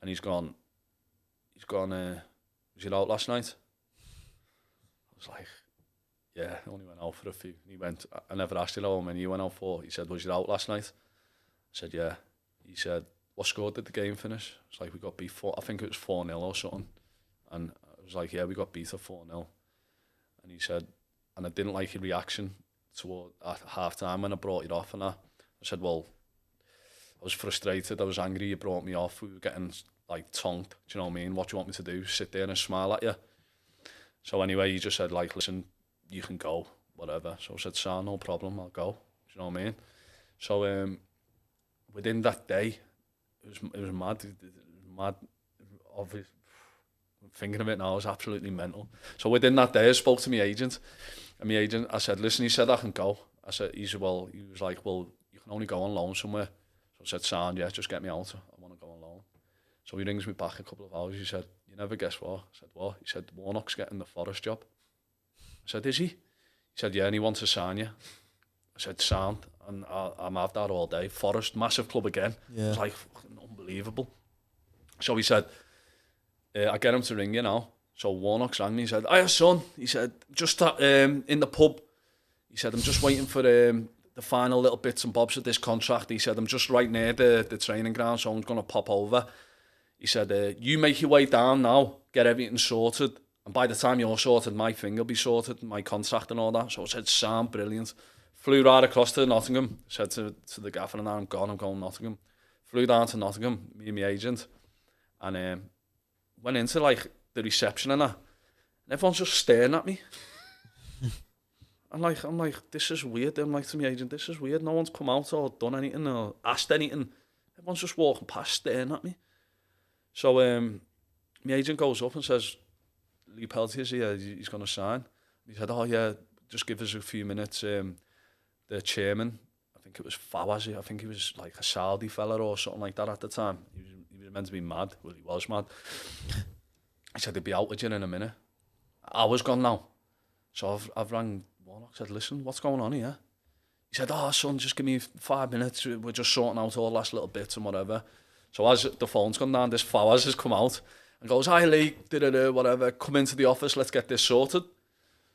and he's gone, was you out last night? I was like, yeah, I only went out for a few. And he went, I never asked you how many you went out for. He said, was you out last night? I said, yeah. He said, what score did the game finish? It's like, we got beat I think it was 4-0 or something. And I was like, yeah, we got beat at 4-0. And he said, and I didn't like your reaction at half time when I brought you off and that. I said, well, I was frustrated, I was angry you brought me off, we were getting like tongued, do you know what I mean? What do you want me to do? Sit there and smile at you? So anyway, he just said, like, listen, you can go, whatever. So I said, son, no problem, I'll go. Do you know what I mean? So within that day, it was mad. It was mad. Obvious. Thinking of it now, it was absolutely mental. So within that day, I spoke to my agent. And my agent, I said, listen, he said, I can go. I said, he was like, well, you can only go on loan somewhere. So I said, sound, yeah, just get me out. I want to go on loan. So he rings me back a couple of hours. He said, you never guess what? I said, what? He said, Warnock's getting the Forest job. I said, is he? He said, yeah, and he wants to sign you. I said, sound, and I'm have that all day. Forest, massive club again. Yeah. It was like fucking unbelievable. So he said, I get him to ring you now. So Warnock's rang me. He said, hiya, son. He said, just in the pub. He said, I'm just waiting for the final little bits and bobs of this contract. He said, I'm just right near the training ground, so I'm going to pop over. He said, you make your way down now, get everything sorted. And by the time you're sorted, my thing will be sorted, my contract and all that. So I said, sound brilliant. Flew right across to Nottingham. Said to the gaffer, and I'm going Nottingham. Flew down to Nottingham, me and my agent. And went into like the reception and that. And everyone's just staring at me. I'm like, this is weird. I'm like to my agent, this is weird. No one's come out or done anything or asked anything. Everyone's just walking past staring at me. So my agent goes up and says, Lee Peltier's here, he's going to sign. He said, oh yeah, just give us a few minutes. The chairman, I think it was Fawaz, I think he was like a Saudi fella or something like that at the time. He was meant to be mad. Well, he was mad. He said, he'll be out with you in a minute. I was gone now. So I've rang Warnock, said, listen, what's going on here? He said, oh, son, just give me 5 minutes. We're just sorting out all the last little bits and whatever. So as the phone's gone down, this Fawaz has come out and goes, hi, Lee, whatever, come into the office, let's get this sorted.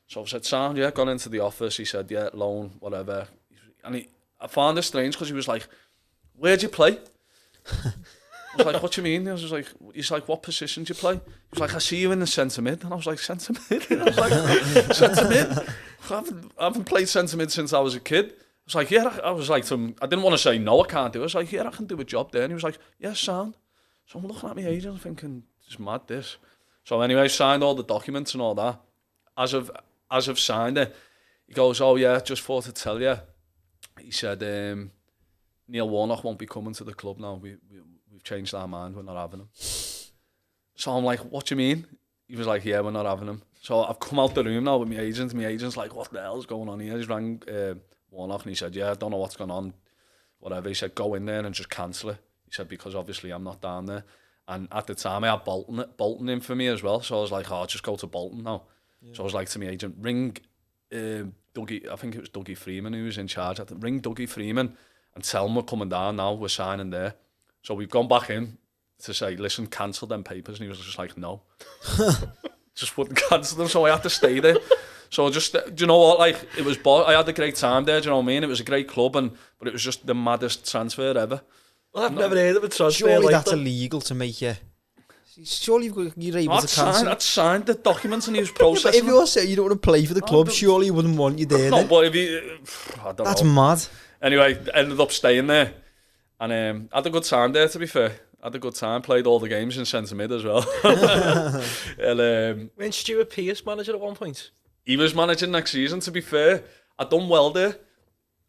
So I said, sound, yeah, gone into the office. He said, yeah, loan, whatever. And I found it strange because he was like, where'd you play? I was like, what do you mean? He's like, what position do you play? He was like, I see you in the centre mid. And I was like, centre mid? I was like, centre mid? I haven't played centre mid since I was a kid. I was like, yeah, I was like to him, I didn't want to say no, I can't do it. I was like, yeah, I can do a job there. And he was like, yeah, sound. So I'm looking at my agent thinking, it's mad this. So anyway, signed all the documents and all that. As I've signed it, he goes, oh yeah, just thought to tell you. He said, Neil Warnock won't be coming to the club now. We've changed our mind, we're not having him. So I'm like, what do you mean? He was like, yeah, we're not having him. So I've come out the room now with my agent. My agent's like, what the hell's going on here? He's rang Warnock and he said, yeah, I don't know what's going on. Whatever. He said, go in there and just cancel it. He said, because obviously I'm not down there. And at the time I had Bolton in for me as well. So I was like, oh, I'll just go to Bolton now. Yeah. So I was like to my agent, ring Dougie, I think it was Dougie Freeman who was in charge. Ring Dougie Freeman and tell him we're coming down now, we're signing there. So we've gone back in to say, listen, cancel them papers. And he was just like, no. Just wouldn't cancel them, so I had to stay there. So just, do you know what, like, it was, I had a great time there, do you know what I mean? It was a great club, but it was just the maddest transfer ever. Well, I've never heard of a transfer surely like that's that. Illegal to make you... Surely you're able to cancel. I'd signed the documents and he was processing. Yeah, if you're saying you don't want to play for the club, surely he wouldn't want you there. No, but if you... I don't know. That's mad. Anyway, ended up staying there. And had a good time there, to be fair. Had a good time, played all the games in centre mid as well. And, when Stuart Pearce manager at one point? He was managing next season, to be fair. I'd done well there.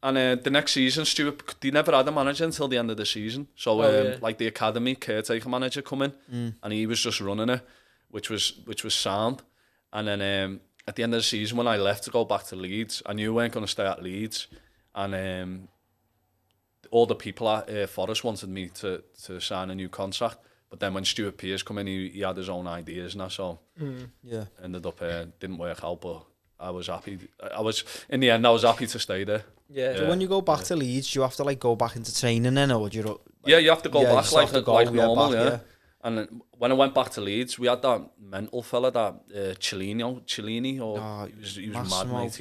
And the next season, Stuart, they never had a manager until the end of the season. So, like the academy caretaker manager come in, and he was just running it, which was sound. And then at the end of the season, when I left to go back to Leeds, I knew I weren't going to stay at Leeds. And all the people at Forest wanted me to sign a new contract. But then when Stuart Pearce come in, he had his own ideas and that, so ended up didn't work out, but I was happy. In the end, I was happy to stay there. Yeah. So when you go back to Leeds, do you have to like go back into training then, or do you? Like, yeah, you have to go back like normal, back, yeah. And then when I went back to Leeds, we had that mental fella, that Cellini, or he was mad, mate.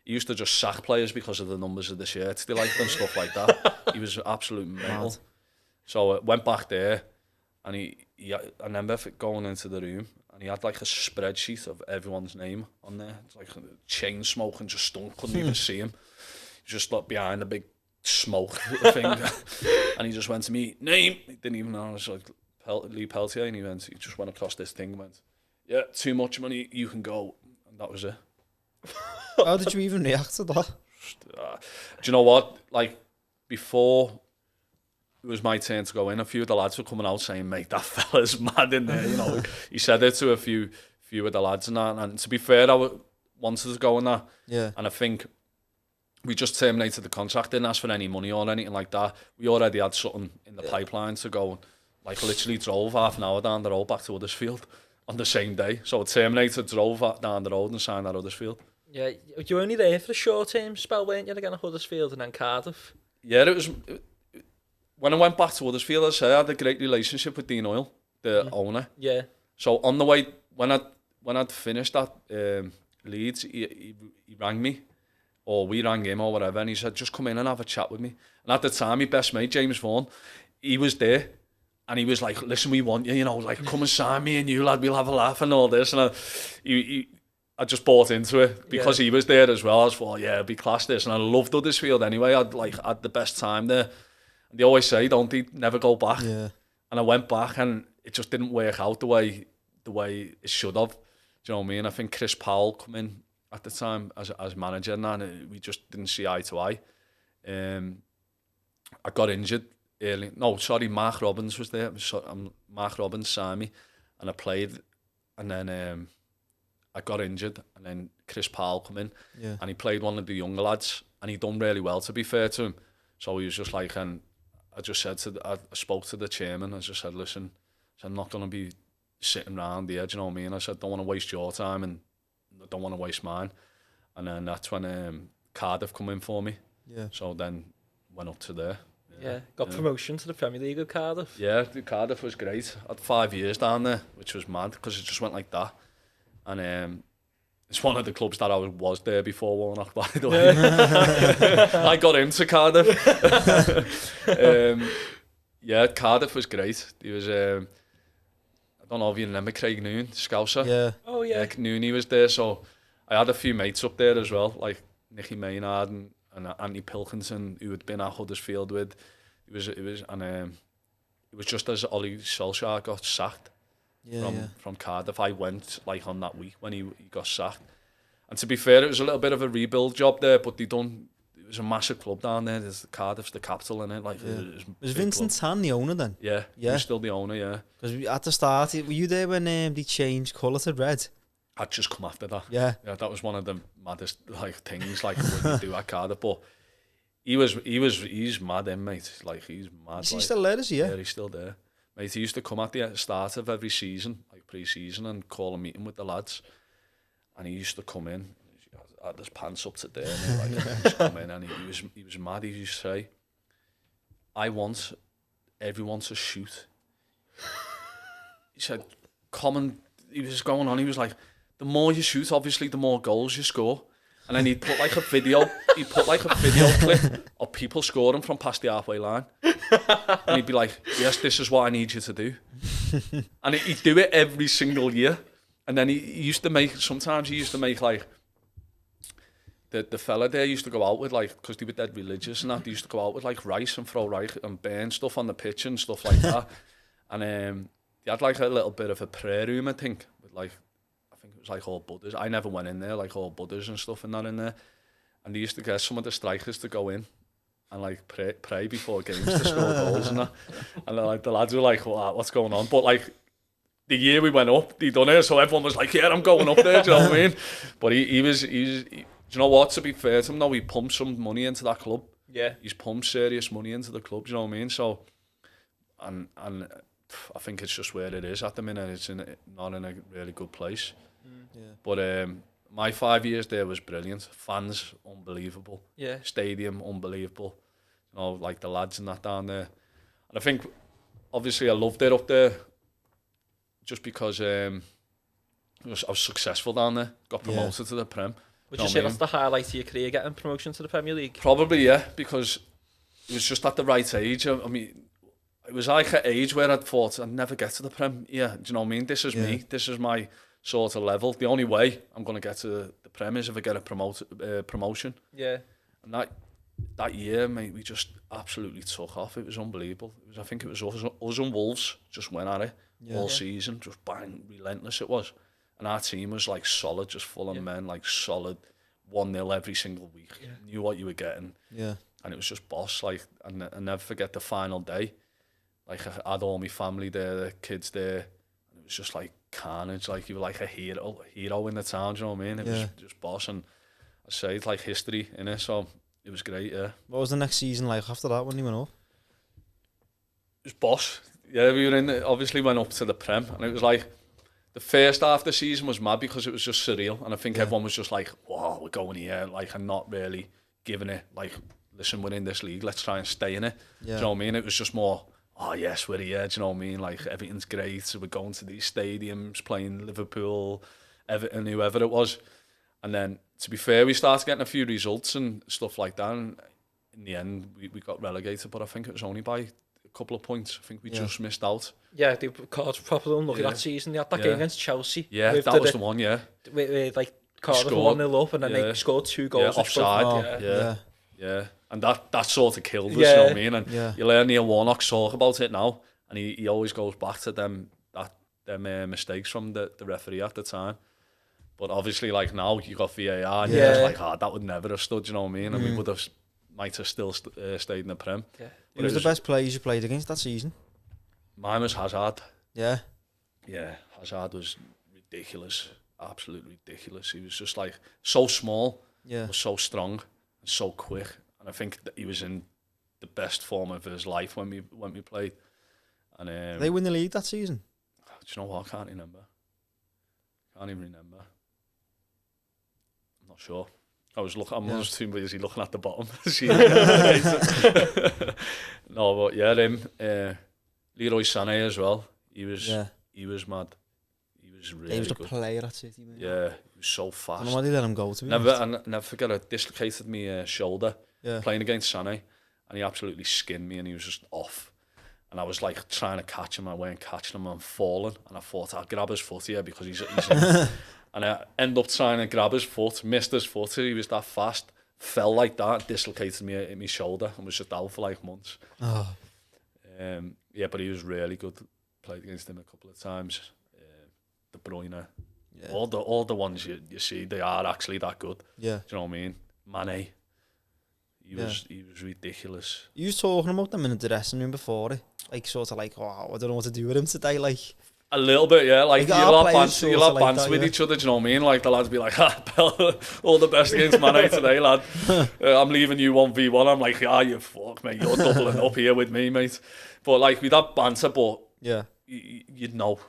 He used to just sack players because of the numbers of the shirts they liked and stuff like that. He was absolute mental. Mad. So I went back there, and I remember going into the room, and he had like a spreadsheet of everyone's name on there. It's like chain smoking, just stunk, couldn't even see him. He was just like behind a big smoke thing. And he just went to me, name. He didn't even know. I was like, Lee Peltier, and he just went across this thing and went, yeah, too much money, you can go. And that was it. How did you even react to that? Do you know what? Like, before it was my turn to go in, a few of the lads were coming out saying, mate, that fella's mad in there, you know. He said it to a few of the lads and that. And to be fair, I wanted to go in that. Yeah. And I think we just terminated the contract, didn't ask for any money or anything like that. We already had something in the pipeline to go. Like, literally drove half an hour down the road back to Huddersfield on the same day. So I terminated, drove down the road and signed at Huddersfield. Yeah, you were only there for a short-term spell, weren't you, again at Huddersfield and then Cardiff? Yeah, it was... When I went back to Huddersfield, I had a great relationship with Dean Oil, the owner. Yeah. So on the way, when I'd finished at Leeds, he rang me, or we rang him or whatever, and he said, just come in and have a chat with me. And at the time, my best mate, James Vaughan, he was there, and he was like, listen, we want you, you know, like, come and sign me and you, lad, we'll have a laugh and all this. And I just bought into it because he was there as well. I was like, yeah, it'd be class this. And I loved Huddersfield anyway. I'd had the best time there. They always say, don't they, never go back. Yeah. And I went back and it just didn't work out the way it should have. Do you know what I mean? I think Chris Powell come in at the time as manager and that, and we just didn't see eye to eye. I got injured early. No, sorry, Mark Robbins was there. Mark Robbins signed me and I played, and then I got injured, and then Chris Powell come in and he played one of the younger lads and he done really well, to be fair to him. So he was just like, and I just said I spoke to the chairman. I just said, listen, I'm not going to be sitting around here, do you know what I mean? I said, don't want to waste your time and I don't want to waste mine. And then that's when Cardiff come in for me. Yeah. So then went up to there. Yeah, got promotion to the Premier League of Cardiff. Yeah, Cardiff was great. I had 5 years down there, which was mad because it just went like that. And it's one of the clubs that I was there before Warnock, by the way. I got into Cardiff. Yeah, Cardiff was great. He was, I don't know if you remember Craig Noon, Scouser. Yeah. Oh, yeah. Nooney was there, so I had a few mates up there as well, like Nicky Maynard and Andy Pilkington, who had been at Huddersfield with. It was just as Ollie Solskjaer got sacked. From Cardiff. I went like on that week when he got sacked. And to be fair, it was a little bit of a rebuild job there, but it was a massive club down there. Cardiff's the capital in it. Like, was Vincent Tan the owner then? Yeah, he was still the owner, yeah. Because at the start, were you there when they changed colour to red? I'd just come after that. Yeah, that was one of the maddest things like what you do at Cardiff. But he's mad, mate. Like, he's mad. Is he still there? Is he? Yeah, he's still there. Mate, he used to come at the start of every season, like pre-season, and call a meeting with the lads. And he used to come in, had his pants up to there, and he just come in, and he was mad. He used to say, "I want everyone to shoot." He said, he was going on. He was like, "The more you shoot, obviously, the more goals you score." And then he'd put like a video clip of people scoring from past the halfway line. And he'd be like, yes, this is what I need you to do. And he'd do it every single year. And then he used to make like, the fella there used to go out with like, because they were dead religious and that, they used to go out with like rice and throw rice and burn stuff on the pitch and stuff like that. And they had like a little bit of a prayer room, I think, with like, it was like all Buddhas. I never went in there, like all Buddhas and stuff and that in there. And they used to get some of the strikers to go in and like pray before games to score goals and that. And like the lads were like, what's going on? But like the year we went up, they done it, so everyone was like, yeah, I'm going up there, do you know what I mean? But he's do you know what, to be fair to him though, he pumped some money into that club. Yeah. He's pumped serious money into the club, do you know what I mean? So, and I think it's just where it is at the minute. It's not in a really good place. Yeah. But my 5 years there was brilliant. Fans, unbelievable. Yeah. Stadium, unbelievable. You know, like the lads and that down there. And I think, obviously, I loved it up there just because I was successful down there. Got promoted to the Prem. Would you say that's the highlight of your career, getting promotion to the Premier League? Probably, yeah, because it was just at the right age. I mean, it was like an age where I'd thought I'd never get to the Prem. Yeah, do you know what I mean? This is me. This is my sort of level. The only way I'm going to get to the Prem is if I get a promotion. Yeah. And that year, mate, we just absolutely took off. It was unbelievable. I think it was us and Wolves just went at it all season. Just bang, relentless it was. And our team was like solid, just full of men, like solid 1-0 every single week. Yeah. Knew what you were getting. Yeah. And it was just boss, like, and I never forget the final day. Like, I had all my family there, the kids there, and it was just like carnage, like you were like a hero in the town, do you know what I mean? It was just boss, and I say it's like history in it, so it was great, yeah. What was the next season like after that when you went up? It was boss. Yeah, we were obviously went up to the Prem, and it was like, the first half of the season was mad because it was just surreal, and I think everyone was just like, wow, we're going here, like, and not really giving it, like, listen, we're in this league, let's try and stay in it. Do you know what I mean? It was just more, oh yes, we're here, do you know what I mean? Like, everything's great, so we're going to these stadiums, playing Liverpool, Everton, whoever it was. And then, to be fair, we started getting a few results and stuff like that, and in the end, we got relegated, but I think it was only by a couple of points. I think we just missed out. Yeah, they Cardiff properly unlucky that season. They had that game against Chelsea. Yeah, that was the one, With like, Cardiff 1-0 up, and then they scored 2 goals. Yeah, offside, yeah. And that sort of killed us, you know what I mean? And you learn Neil Warnock talk about it now, and he always goes back to them mistakes from the referee at the time. But obviously, like now, you got VAR, and you're just like, that would never have stood, you know what I mean? And we might have still stayed in the Prem. Yeah. Who was the best players you played against that season? Mine was Hazard. Yeah? Yeah, Hazard was ridiculous. Absolutely ridiculous. He was just like, so small, but so strong, and so quick. And I think that he was in the best form of his life when we played. And they win the league that season? Do you know what? I can't remember. Can't even remember. I'm not sure. I'm just too busy looking at the bottom. No, but yeah, him. Leroy Sané as well. He was mad. He was really good. He was a player at City, man. Yeah, he was so fast. I don't know why they let him go, to be honest. I never forget, I dislocated my shoulder playing against Sané, and he absolutely skinned me, and he was just off. And I was like trying to catch him, I weren't catching him, I'm falling, and I thought I'll grab his foot here because he's and I end up trying to grab his foot, missed his foot, he was that fast, fell like that, dislocated me in my shoulder, and was just out for like months. Yeah, but he was really good. Played against him a couple of times. De Bruyne, all the ones you see, they are actually that good. Yeah, do you know what I mean? Mane, he was ridiculous. You was talking about them in the dressing room before it, like sort of like, wow, I don't know what to do with him today, like. A little bit, yeah. Like you'll have bands with each other, do you know what I mean? Like the lads be like, all the best against Mane today, lad. I'm leaving you 1v1. I'm like, you fuck, mate. You're doubling up here with me, mate. But like we'd have banter, but you know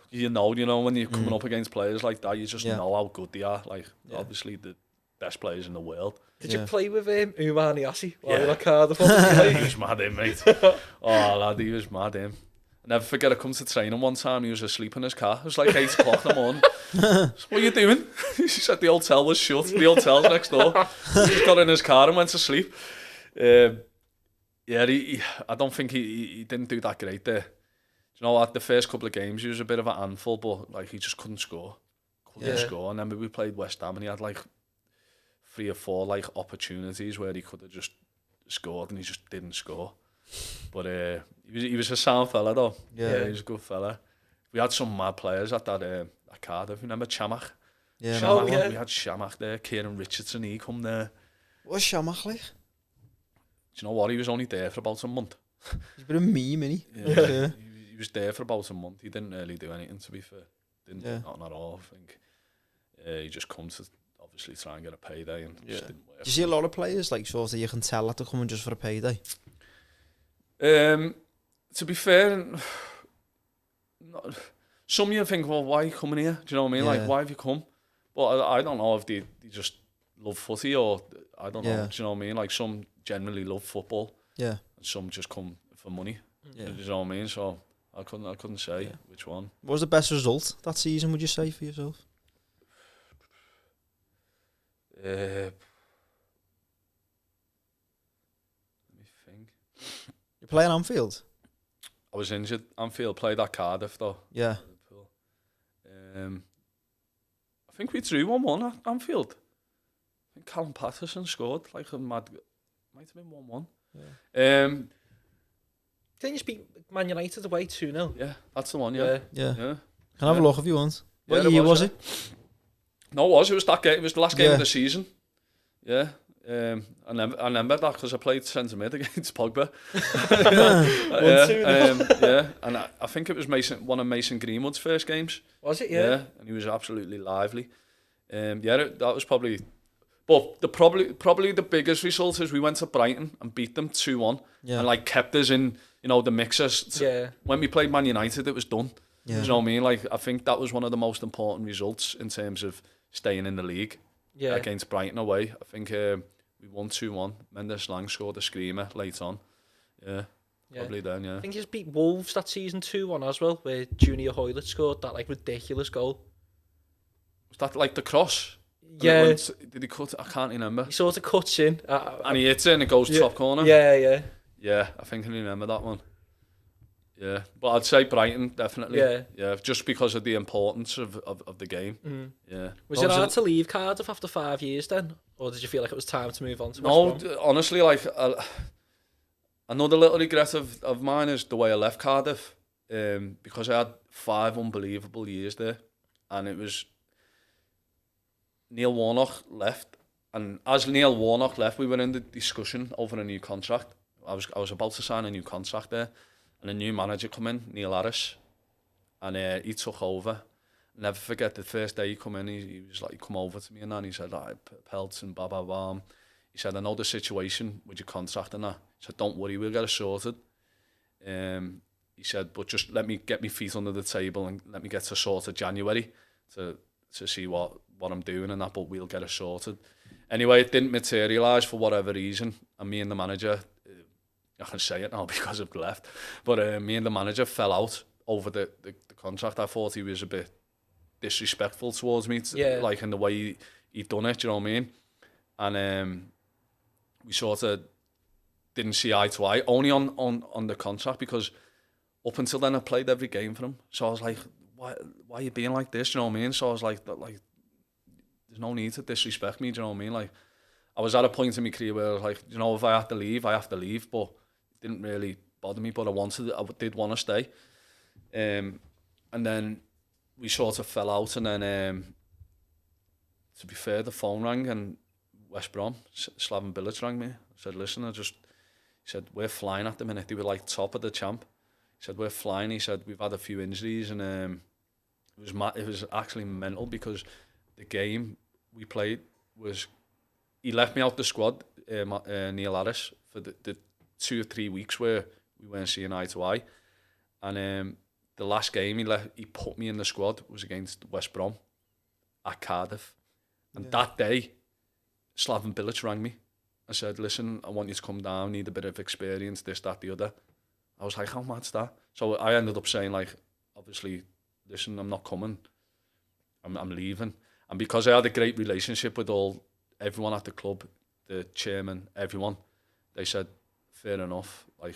when you're coming up against players like that, you just know how good they are. Like obviously the best players in the world. Did you play with Umar Niasse while you were at Cardiff? He was mad in, mate. Oh lad, he was mad in. I never forget, I come to training one time, he was asleep in his car. It was like 8 o'clock in the morning. So, what are you doing? He said the hotel was shut. The hotel's next door. He just got in his car and went to sleep. I don't think he didn't do that great there. You know, at the first couple of games, he was a bit of a handful, but like he just couldn't score. Couldn't score. And then we played West Ham and he had like 3 or 4 like opportunities where he could have just scored and he just didn't score. But he was a sound fella though. Yeah, he was a good fella. We had some mad players at that at Cardiff. Remember Chamakh? Yeah, Chamakh, we had Chamakh there. Kieran Richardson, he come there. What's Chamakh like? Do you know what? He was only there for about a month. He's a bit of a meme, isn't he? Yeah. He was there for about a month. He didn't really do anything, to be fair. Not at all, I think. He just comes to obviously try and get a payday and just didn't work. Do you see a lot of players like sort of you can tell that they're coming just for a payday? To be fair, some of you think, well, why are you coming here? Do you know what I mean? Like, why have you come? But I don't know if they just love footy or I don't know. Do you know what I mean? Like, some generally love football. Yeah. And some just come for money. Yeah. Do you know what I mean? So I couldn't say which one. What was the best result that season, would you say, for yourself? Let me think. You play in Anfield? I was injured. Anfield, played at Cardiff though. Yeah. I think we drew 1-1 at Anfield. I think Callum Patterson scored like a mad. Might have been 1-1. Yeah. Didn't you beat Man United away 2-0? Yeah, that's the one. Yeah. Can I have a look if you want? What year was it? No, it was that game. It was the last game of the season. Yeah. I remember that because I played centre mid against Pogba. And I think it was one of Mason Greenwood's first games. Was it? Yeah. And he was absolutely lively. That was probably... But probably the biggest result is we went to Brighton and beat them 2-1 and like kept us in, the mixers. When we played Man United, it was done. Yeah. You know what I mean? Like, I think that was one of the most important results in terms of staying in the league against Brighton away. I think we won 2-1. Mendes Lang scored a screamer late on. Probably then, I think he's beat Wolves that season 2-1 as well, where Junior Hoylett scored that like ridiculous goal. Was that like the cross? Yeah. Did he cut? I can't remember. He sort of cuts in. And he hits it and it goes top corner. Yeah. Yeah, I think I remember that one. Yeah, but I'd say Brighton, definitely. Yeah, just because of the importance of the game. Yeah. Was it hard to leave Cardiff after 5 years then? Or did you feel like it was time to move on to West Brom? Honestly, like, another little regret of mine is the way I left Cardiff. Because I had 5 unbelievable years there. And it was... Neil Warnock left. And as Neil Warnock left, we were in the discussion over a new contract. I was about to sign a new contract there. And a new manager come in, Neil Harris, and he took over. Never forget the first day he come in, he was like, he come over to me and he said, Pelts and blah, blah, blah. He said, I know the situation with your contract and that. He said, don't worry, we'll get it sorted. He said, but just let me get my feet under the table and let me get to sort of January to see what I'm doing and that, but we'll get it sorted. Anyway, it didn't materialise for whatever reason, and me and the manager... I can say it now because I've left, but me and the manager fell out over the contract. I thought he was a bit disrespectful towards me, like in the way he'd done it, you know what I mean? And we sort of didn't see eye to eye, only on the contract, because up until then I played every game for him. So I was like, why are you being like this, you know what I mean? So I was like, there's no need to disrespect me, do you know what I mean? Like, I was at a point in my career where I was like, if I have to leave, I have to leave, but it didn't really bother me, but I did want to stay. And then we sort of fell out, and then, to be fair, the phone rang, and West Brom, Slaven Bilic rang me. I said, listen, he said, we're flying at the minute. They were like top of the champ. He said, we're flying. He said, we've had a few injuries, and it was actually mental, because the game we played was... He left me out the squad, Neil Harris, for the 2 or 3 weeks where we weren't seeing eye to eye. And the last game he put me in the squad was against West Brom at Cardiff. And that day, Slaven Bilic rang me and said, listen, I want you to come down, need a bit of experience, this, that, the other. I was like, how mad's that? So I ended up saying, like, obviously, listen, I'm not coming. I'm leaving. And because I had a great relationship with everyone at the club, the chairman, everyone, they said, fair enough, like,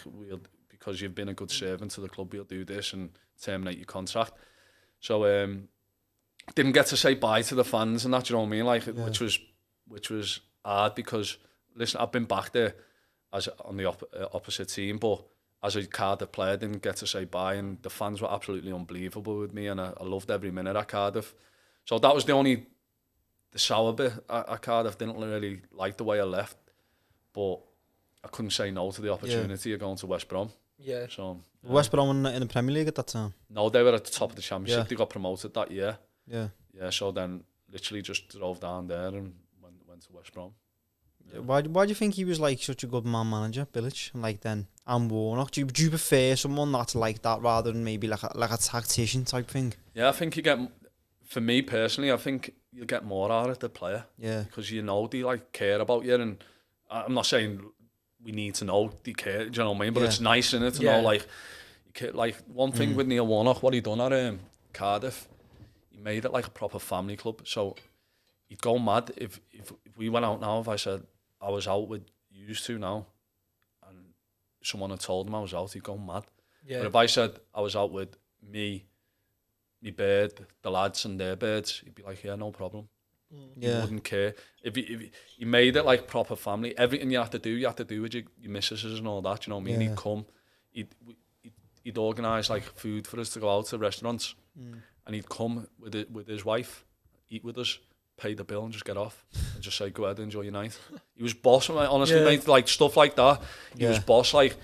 because you've been a good servant to the club, we'll do this and terminate your contract. So didn't get to say bye to the fans and that, you know what I mean, like, which was hard, because listen, I've been back there as on the opposite team, but as a Cardiff player, didn't get to say bye, and the fans were absolutely unbelievable with me, and I loved every minute at Cardiff. So that was the sour bit at Cardiff. Didn't really like the way I left, but I couldn't say no to the opportunity of going to West Brom. Yeah. So West Brom in the Premier League at that time? No, they were at the top of the Championship. They got promoted that year. Yeah. Yeah. So then, literally, just drove down there and went to West Brom. Yeah. Why do you think he was like such a good manager, Bilic, and like then and Warnock? Do you prefer someone that's like that rather than maybe like a tactician type thing? Yeah, I think you get. For me personally, I think you'll get more out of the player. Yeah. Because they like care about you, and I'm not saying we need to know they care, do you know what I mean? But it's nice, innit, to know, like one thing with Neil Warnock, what he done at Cardiff, he made it like a proper family club. So he'd go mad if we went out now, if I said I was out with you two now, and someone had told him I was out, he'd go mad. Yeah. But if I said I was out with me bird, the lads and their birds, he'd be like, yeah, no problem. He wouldn't care. If he made it like proper family, everything you have to do with your missuses and all that, you know what I mean? He'd come, he'd organise like food for us to go out to restaurants, and he'd come with his wife, eat with us, pay the bill and just get off and just say, go ahead, enjoy your night. He was boss, mate, honestly, mate, like stuff like that. He was boss, like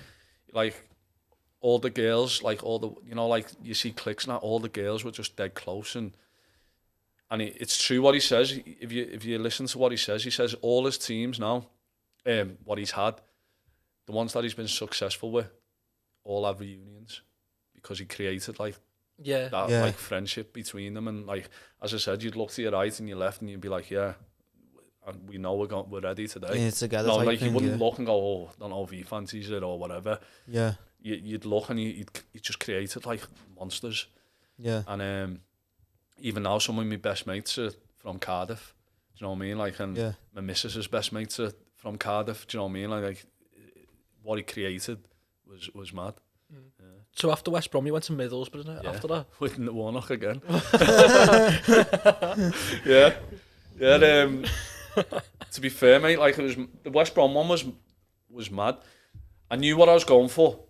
all the girls, like all the, you know, like you see cliques now, all the girls were just dead close, and it's true what he says. If you listen to what he says all his teams now, what he's had, the ones that he's been successful with, all have reunions because he created like like friendship between them, and like as I said, you'd look to your right and your left, and you'd be like, yeah, and we know we're ready today. Yeah, together. No, like thing, you wouldn't look and go, oh, I don't know if he fancies it or whatever. Yeah. You'd look and he just created like monsters. Yeah. And even now, some of my best mates are from Cardiff. Do you know what I mean? Like, and my missus's best mates are from Cardiff. Do you know what I mean? Like what he created was mad. Mm. Yeah. So after West Brom, you went to Middlesbrough, isn't it? Yeah. After that, with the Warnock again. yeah. To be fair, mate, like it was the West Brom one was mad. I knew what I was going for.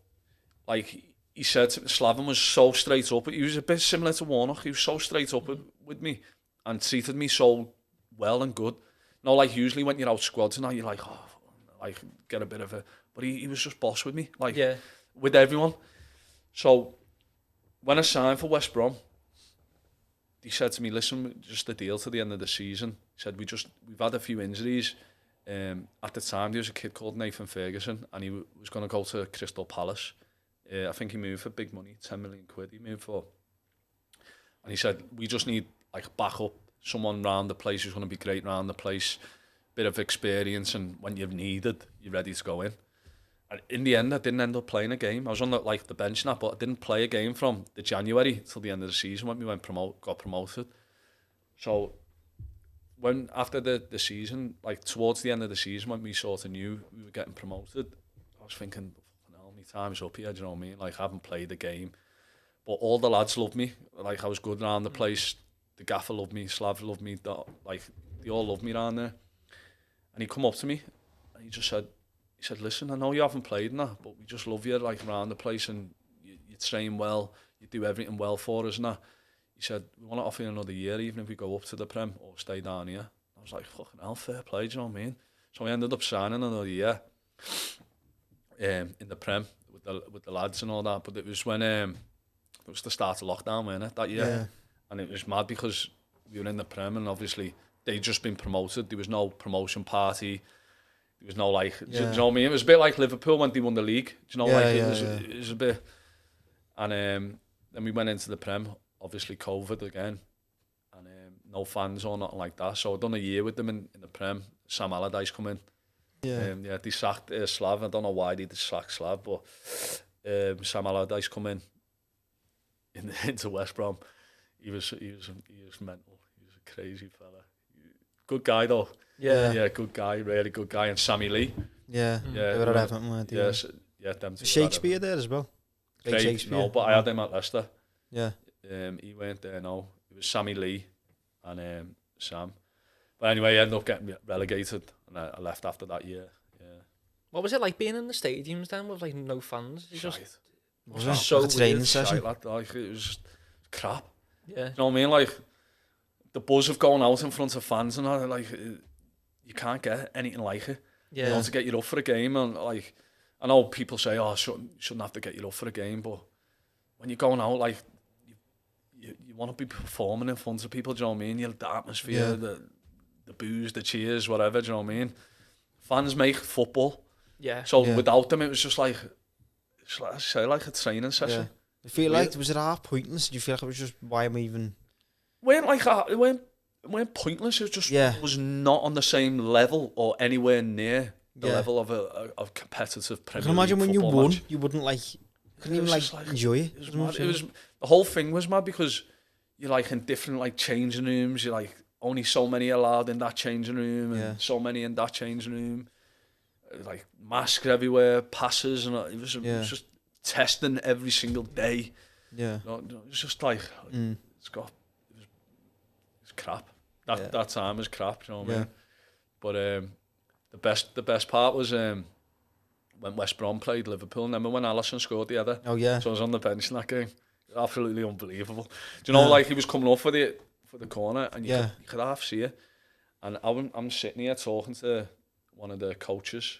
Like he said, Slaven was so straight up. He was a bit similar to Warnock. He was so straight up with me and treated me so well and good. No, like usually when you're out squads and that, you're like, oh, like get a bit of a. But he was just boss with me, like with everyone. So when I signed for West Brom, he said to me, listen, just the deal to the end of the season. He said, we've had a few injuries. At the time, there was a kid called Nathan Ferguson, and he was going to go to Crystal Palace. I think he moved for big money, 10 million quid he moved for. And he said, we just need like backup, someone round the place who's going to be great round the place, bit of experience, and when you've needed, you're ready to go in. And in the end, I didn't end up playing a game. I was on the bench now, but I didn't play a game from the January till the end of the season when we got promoted. So when after the season, like towards the end of the season, when we sort of knew we were getting promoted, I was thinking, how many times up here, do you know what I mean? Like I haven't played a game. But all the lads loved me. Like I was good around the place. The gaffer loved me, Slav loved me, like they all loved me around there. And he come up to me and he said, listen, I know you haven't played in that, but we just love you like around the place, and you train well, you do everything well for us and that. He said, we want to offer you another year, even if we go up to the Prem or stay down here. I was like, fucking hell, fair play, do you know what I mean? So I ended up signing another year in the Prem with the lads and all that. But it was when it was the start of lockdown, wasn't it, that year? Yeah. And it was mad because we were in the Prem, and obviously they'd just been promoted. There was no promotion party. There was no like, do you know what I mean? It was a bit like Liverpool when they won the league. Do you know, it was a bit. And then we went into the Prem, obviously COVID again, and no fans or nothing like that. So I'd done a year with them in the Prem. Sam Allardyce come in. Yeah, they sacked Slav. I don't know why they sacked Slav, but Sam Allardyce come into West Brom. He was mental. He was a crazy fella. Good guy though. Yeah, good guy, really good guy. And Sammy Lee. Yeah. They were at Everton, weren't they? Them two. Shakespeare there as well. Shakespeare. No, but I had him at Leicester. Yeah. He weren't there, no. It was Sammy Lee and Sam. But anyway, he ended up getting relegated, and I left after that year. Yeah. What was it like being in the stadiums then with like no fans? It was just so a training weird. session. Like, it was just crap. Yeah. You know what I mean? Like the buzz of going out in front of fans and that, like you can't get anything like it. Yeah. You know, to get you up for a game, and like I know people say, oh, shouldn't have to get you up for a game, but when you're going out, like you want to be performing in front of people. Do you know what I mean? The atmosphere, the boos, the cheers, whatever. Do you know what I mean? Fans make football. Yeah. So without them, it was just like I say, like a training session. Yeah. I feel like was it half pointless? Do you feel like it was just why am I even? It weren't pointless. It just was not on the same level or anywhere near the level of a competitive Premier League. I can imagine when you won, match. you wouldn't couldn't even enjoy it. It was the whole thing was mad because you're like in different like changing rooms. You're like only so many allowed in that changing room, and so many in that changing room. Like masks everywhere, passes, and it was just testing every single day. Yeah, it was just like it's crap. That time was crap. You know what I mean? But the best part was when West Brom played Liverpool. Remember when Alisson scored the other? Oh yeah. So I was on the bench in that game. Absolutely unbelievable. Do you know, like he was coming off for the corner, and you could half see it. And I'm sitting here talking to one of the coaches,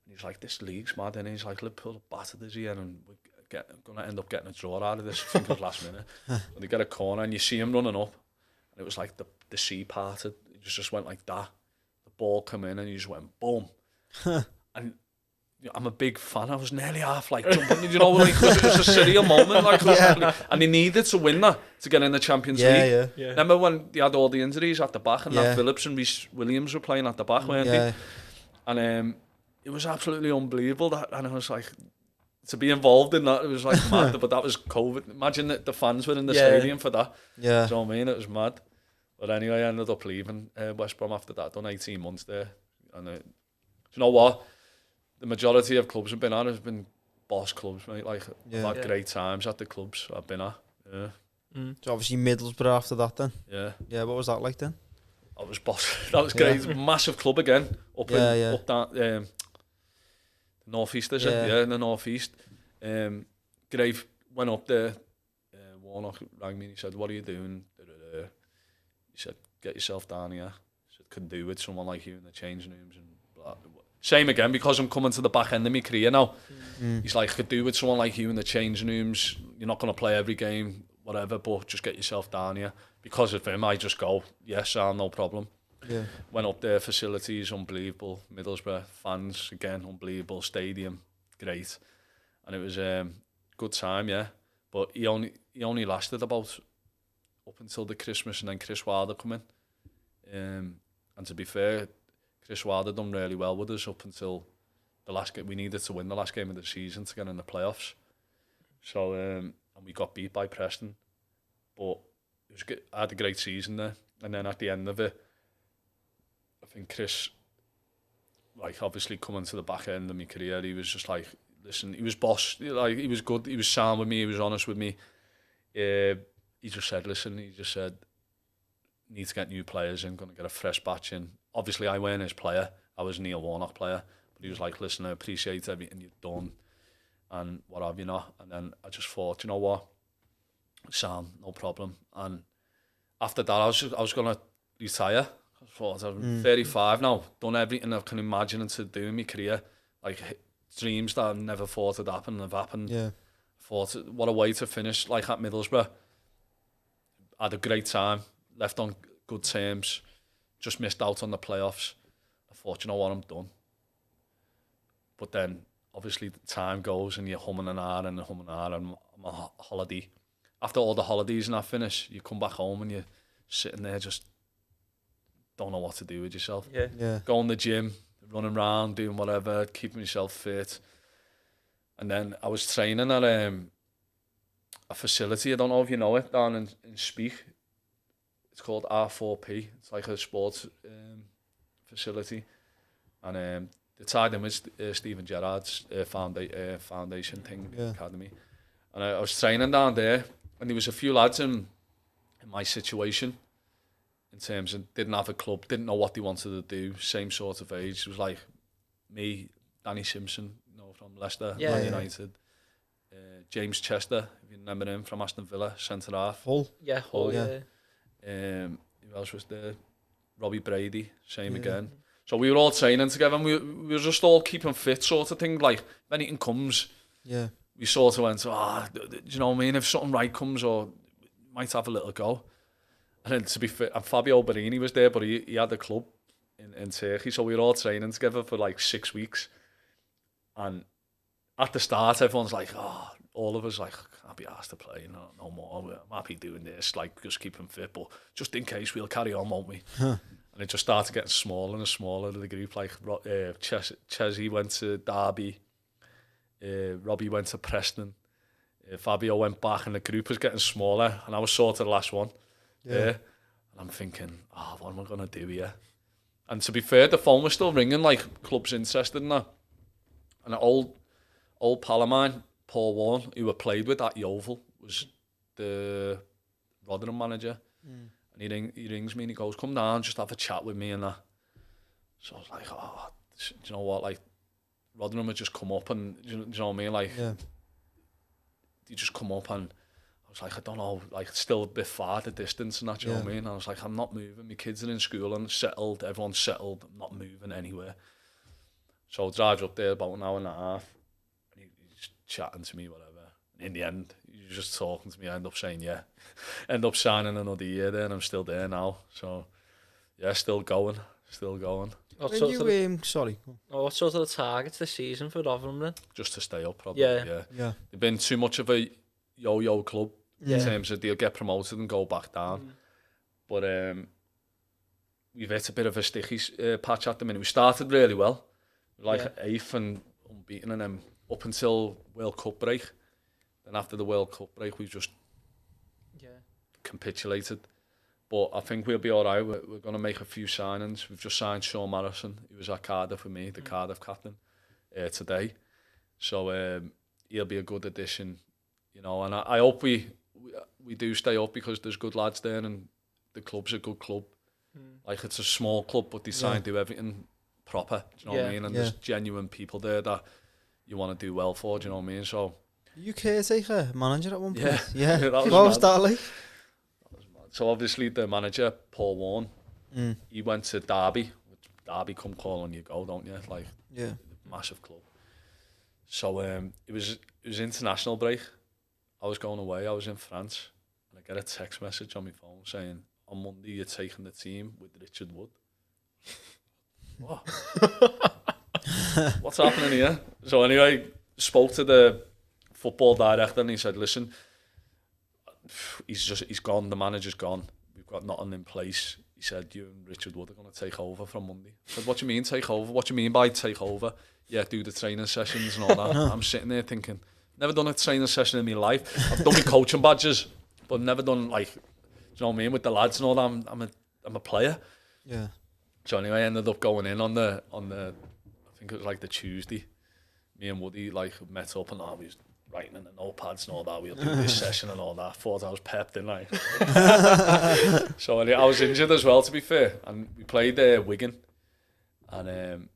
and he's like, this league's mad, and he's like, Liverpool battered this year, and we're going to end up getting a draw out of this, I think it was last minute. And they get a corner, and you see him running up, and it was like the sea parted, it just went like that. The ball come in, and he just went boom. And I'm a big fan. I was nearly half like jumping, you know, like, because it was a surreal moment, like, and he needed to win that to get in the Champions League. Yeah. Remember when they had all the injuries at the back, and Nat Phillips and Rhys Williams were playing at the back, weren't they? And it was absolutely unbelievable. That, and I was like, to be involved in that, it was like mad. But that was COVID. Imagine that the fans were in the stadium for that. Yeah. Do you know what I mean? It was mad. But anyway, I ended up leaving West Brom after that. Done 18 months there, and do you know what? The majority of clubs I've been at has been boss clubs, mate. Like, I've had great times at the clubs I've been at. Yeah. So obviously Middlesbrough after that then. Yeah. Yeah, what was that like then? I was boss. That was great. Massive club again. Up that northeast, is it? Yeah, in the northeast. Great. Went up there. Warnock rang me and he said, "What are you doing?" He said, "Get yourself down here." He said, "Couldn't do with someone like you in the changing rooms and blah." Same again, because I'm coming to the back end of my career now. He's like, "Could do with someone like you in the changing rooms. You're not going to play every game, whatever, but just get yourself down here." Because of him, I just go, "Yes, Sam, no problem." Yeah. Went up there, facilities unbelievable. Middlesbrough fans again, unbelievable. Stadium, great, and it was good time, yeah. But he only lasted about up until the Christmas, and then Chris Wilder come in. And to be fair, Chris Wilder done really well with us up until the last game. We needed to win the last game of the season to get in the playoffs. So and we got beat by Preston, but it was good. I had a great season there, and then at the end of it, I think Chris, like, obviously coming to the back end of my career, he was just like, listen, he was boss, like, he was good, he was sound with me, he was honest with me. He just said, listen, need to get new players in, going to get a fresh batch in. Obviously, I weren't his player, I was Neil Warnock player, but he was like, listen, I appreciate everything you've done, and what have you not. And then I just thought, you know what, Sam, no problem. And after that, I was going to retire. I thought, I'm 35 now, done everything I can imagine to do in my career, like dreams that I never thought would happen have happened. Yeah. Thought, what a way to finish, like at Middlesbrough. Had a great time, left on good terms, just missed out on the playoffs. I thought, you know what, I'm done. But then, obviously, the time goes and you're humming and I'm on holiday. After all the holidays and I finish, you come back home and you're sitting there just don't know what to do with yourself. Yeah. Going to the gym, running around, doing whatever, keeping myself fit. And then I was training at a facility, I don't know if you know it, down in Speak. It's called R4P. It's like a sports facility. And they tied in with Steven Gerrard's foundation thing, academy. And I was training down there, and there was a few lads in my situation, in terms of didn't have a club, didn't know what they wanted to do, same sort of age. It was like me, Danny Simpson, you know, from Leicester, Man United, James Chester, if you remember him, from Aston Villa, centre half. Hull. Who else was there? Robbie Brady, same again. So we were all training together, and we were just all keeping fit, sort of thing. Like, if anything comes, we sort of went, do you know what I mean? If something right comes, or might have a little go. And then, to be fair, and Fabio Barini was there, but he had a club in Turkey, so we were all training together for like 6 weeks. And at the start, everyone's like, all of us like, I can't be asked to play, no more. I'm happy doing this, like, just keeping fit, but just in case, we'll carry on, won't we? And it just started getting smaller and smaller, the group. Like, Chesney went to Derby, Robbie went to Preston, Fabio went back, and the group was getting smaller, and I was sort of the last one. And I'm thinking, what am I going to do here? And to be fair, the phone was still ringing, like, clubs interested in that. And an old pal of mine, Paul Warren, who I played with at Yeovil, was the Rotherham manager. And he rings me and he goes, come down, just have a chat with me and that. So I was like, do you know what, like, Rotherham had just come up, and do you know what I mean? Like, you just come up, and was like, I don't know, like it's still a bit far the distance and that, you know what I mean? I was like, I'm not moving. My kids are in school and settled. Everyone's settled. I'm not moving anywhere. So I drive up there about an hour and a half. And he's chatting to me, whatever. And in the end, he's just talking to me. I end up saying, yeah. End up signing another year there and I'm still there now. So, yeah, still going. What When sort you, of, sorry. what sort of the targets this season for Rotherham then? Just to stay up, probably. Yeah. They've been too much of a yo-yo club Yeah. in terms of they'll get promoted and go back down. But we've hit a bit of a sticky patch at the minute. We started really well, like 8th and unbeaten, and then up until World Cup break. Then after the World Cup break, we just capitulated. But I think we'll be all right. We're going to make a few signings. We've just signed Sean Morrison. He was at Cardiff with me, the Cardiff captain, today. So he'll be a good addition, you know. And I hope we do stay up because there's good lads there and the club's a good club. Like it's a small club, but they try and do everything proper. Do you know what I mean? And there's genuine people there that you want to do well for. Do you know what I mean? So You caretaker manager at one point. Yeah. What That was was mad. that like? So obviously the manager, Paul Warne, he went to Derby. Derby come call on you go, don't you? Like massive club. So it was international break. I was going away. I was in France, and I get a text message on my phone saying, "On Monday you're taking the team with Richard Wood." What? What's happening here? So anyway, spoke to the football director, and he said, "Listen, he's gone. The manager's gone. We've got nothing in place." He said, "You and Richard Wood are going to take over from Monday." I said, "What do you mean take over? What do you mean by take over?" "Yeah, do the training sessions and all that." I'm sitting there thinking, never done a training session in my life. I've done my coaching badges, but never done like, do you know what I mean, with the lads and all that. I'm a player. Yeah. So anyway, I ended up going in on the I think it was like the Tuesday. Me and Woody like met up and we was writing in the notepads and all that. We'll do this session and all that. Thought I was pepped, didn't I? So anyway, I was injured as well, to be fair. And we played Wigan. And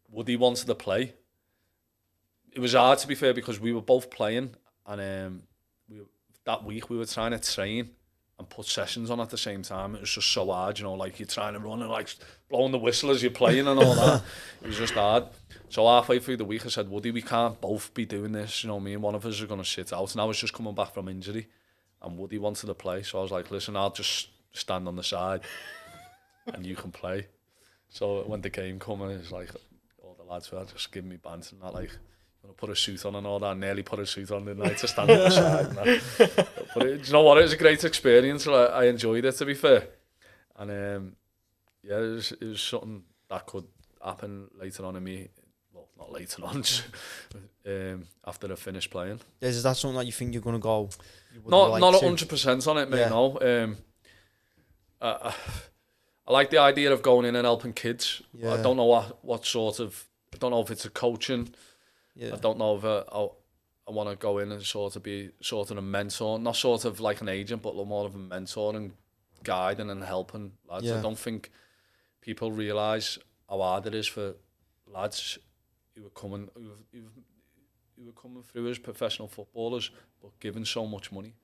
Woody wanted to play. It was hard, to be fair, because we were both playing. And that week we were trying to train and put sessions on at the same time. It was just so hard, you know, like you're trying to run and like blowing the whistle as you're playing and all that. It was just hard. So halfway through the week I said, "Woody, we can't both be doing this, you know what I mean? One of us is going to sit out." And I was just coming back from injury and Woody wanted to play. So I was like, "Listen, I'll just stand on the side and you can play." So when the game came, it was like, all the lads were just giving me bands and that, like, "I'm going to put a suit on and all that." I nearly put a suit on, didn't I, to stand on the side and that. But do you know what? It was a great experience. I enjoyed it, to be fair. And yeah, it was something that could happen later on in me. Well, not later on, just, after I finished playing. Is that something that you think you're going to go? Not 100% on it, mate, no. I like the idea of going in and helping kids. I don't know what sort of... I don't know if it's a coaching. I don't know if I want to go in and sort of be sort of a mentor. Not sort of like an agent, but more of a mentor and guiding and helping lads. I don't think people realise how hard it is for lads who are coming through as professional footballers, but given so much money.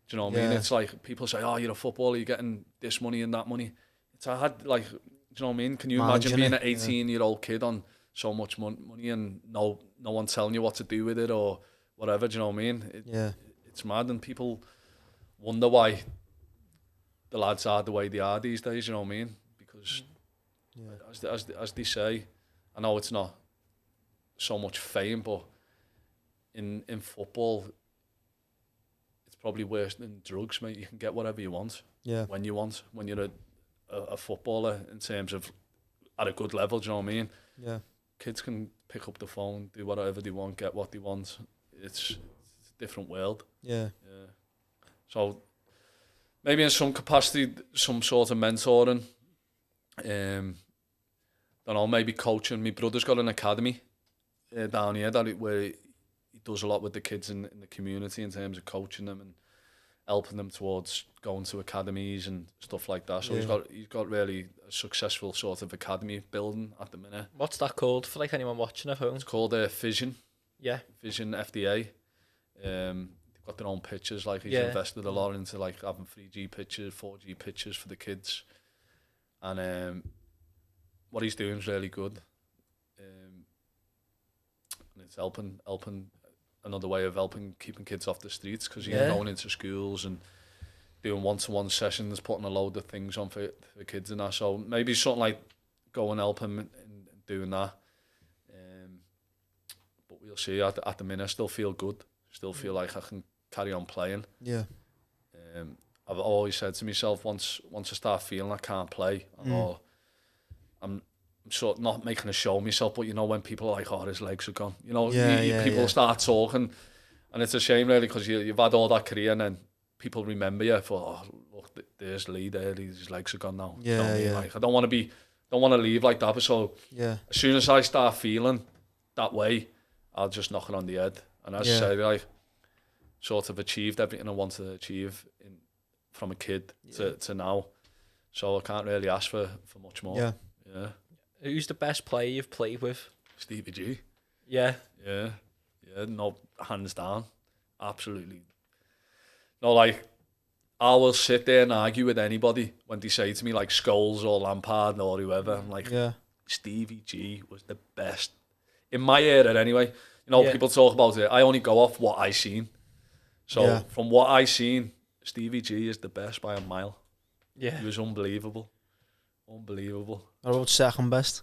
Do you know what I mean? It's like people say, "Oh, you're a footballer, you're getting this money and that money." It's hard, like, do you know what I mean? Can you imagine being an 18-year-old kid on so much money and no one telling you what to do with it or whatever? Do you know what I mean? It's mad, and people wonder why the lads are the way they are these days. You know what I mean? Because as they say, I know it's not so much fame, but in football, it's probably worse than drugs, mate. You can get whatever you want when you want, when you're a footballer, in terms of at a good level. Do you know what I mean? Yeah. Kids can pick up the phone, do whatever they want, get what they want. It's a different world. Yeah. So maybe in some capacity, some sort of mentoring. Don't know, maybe coaching. My brother's got an academy down here where he does a lot with the kids in the community in terms of coaching them and helping them towards going to academies and stuff like that. So he's got really a successful sort of academy building at the minute. What's that called for like anyone watching at home? It's called Vision. Yeah. Vision FDA. They got their own pitches. Like he's invested a lot into like having 3G pitches, 4G pitches for the kids, and what he's doing is really good. And it's helping another way of keeping kids off the streets, because he's going into schools and doing one-to-one sessions, putting a load of things on for kids and that. So maybe something like go and help him in doing that. But we'll see. At the minute, I still feel good. Still feel like I can carry on playing. Yeah. I've always said to myself, once I start feeling I can't play, or I'm sort of not making a show of myself, but you know, when people are like, oh, his legs are gone, you know, people start talking, and it's a shame really, because you've had all that career, and then people remember you for, oh, look, there's Lee there, his legs are gone now. Yeah, you know what I mean? Like, I don't want to leave like that. But so as soon as I start feeling that way, I'll just knock it on the head. And as I say, like, sort of achieved everything I wanted to achieve from a kid to now. So I can't really ask for much more. Yeah. Who's the best player you've played with? Stevie G. Yeah. Yeah. No, hands down. Absolutely. No, like, I will sit there and argue with anybody when they say to me, like, Scholes or Lampard or whoever. I'm like, Stevie G was the best. In my era, anyway. You know, people talk about it. I only go off what I seen. So, from what I seen, Stevie G is the best by a mile. Yeah. He was unbelievable. Unbelievable. What about second best?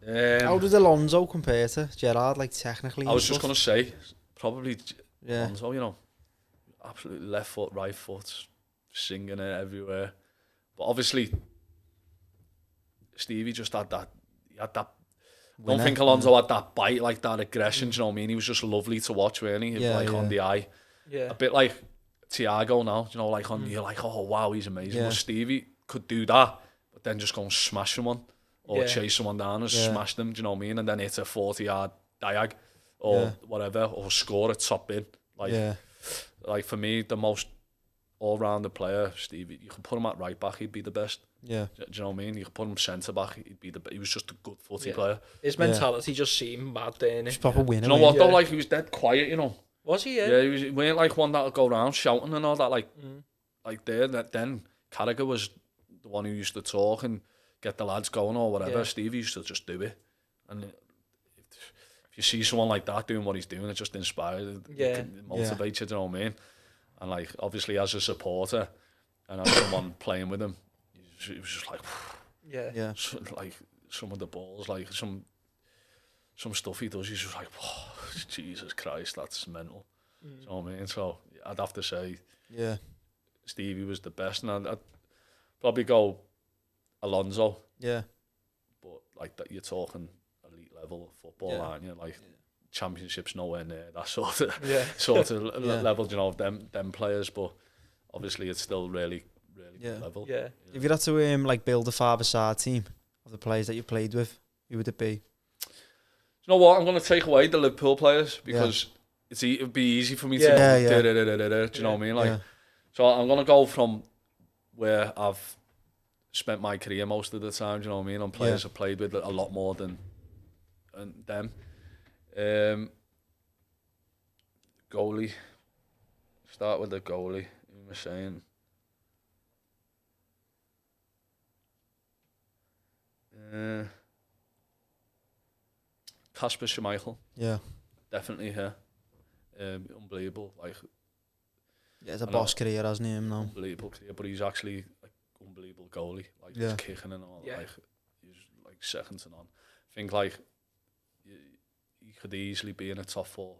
How does Alonso compare to Gerrard, like, technically? I was just going to say, probably Alonso, you know, absolutely left foot, right foot, singing it everywhere. But obviously, Stevie just had that, I don't think Alonso had that bite, like that aggression, do you know what I mean? He was just lovely to watch, really, on the eye. Yeah. A bit like Thiago now, you know, like you're like, oh wow, he's amazing. But Stevie could do that, but then just go and smash someone, or chase someone down and smash them, do you know what I mean? And then hit a 40-yard diag, or whatever, or score a top bin. Like for me, the most all-rounder player, Stevie. You can put him at right back, he'd be the best. Yeah. Do you know what I mean? You could put him centre back, he was just a good footy player. His mentality just seemed mad, didn't it? He's proper winner. Do you know what though? Like, he was dead quiet, you know. Was he? Yeah, he weren't like one that'll go around shouting and all that. Like there. Then Carragher was the one who used to talk and get the lads going or whatever. Yeah. Stevie used to just do it. And if you see someone like that doing what he's doing, it just inspires, it motivates you, do you know what I mean? And like, obviously as a supporter and as someone playing with him, it was just like, like some of the balls, like some stuff he does, he's just like, oh, Jesus Christ, that's mental. You know what I mean? So I'd have to say, Stevie was the best, and I'd probably go Alonso. Yeah. But like that, you're talking elite level of football, aren't you? Like championships nowhere near that sort of level, you know, of them players. But obviously, it's still really good level. Yeah. If you had to like build a five-a-side team of the players that you played with, who would it be? You know what? I'm going to take away the Liverpool players because it'd be easy for me to do you know what I mean? Like, so I'm going to go from where I've spent my career most of the time, do you know what I mean? On players I've played with a lot more than them. Goalie. Start with the goalie. Who am I saying? Kasper Schmeichel. Yeah. Definitely here. Unbelievable. Like, it's a boss career, hasn't he? No. Unbelievable career, but he's actually like unbelievable goalie. Like he's kicking and all. Like he's like second to none. I think like he could easily be in a top 4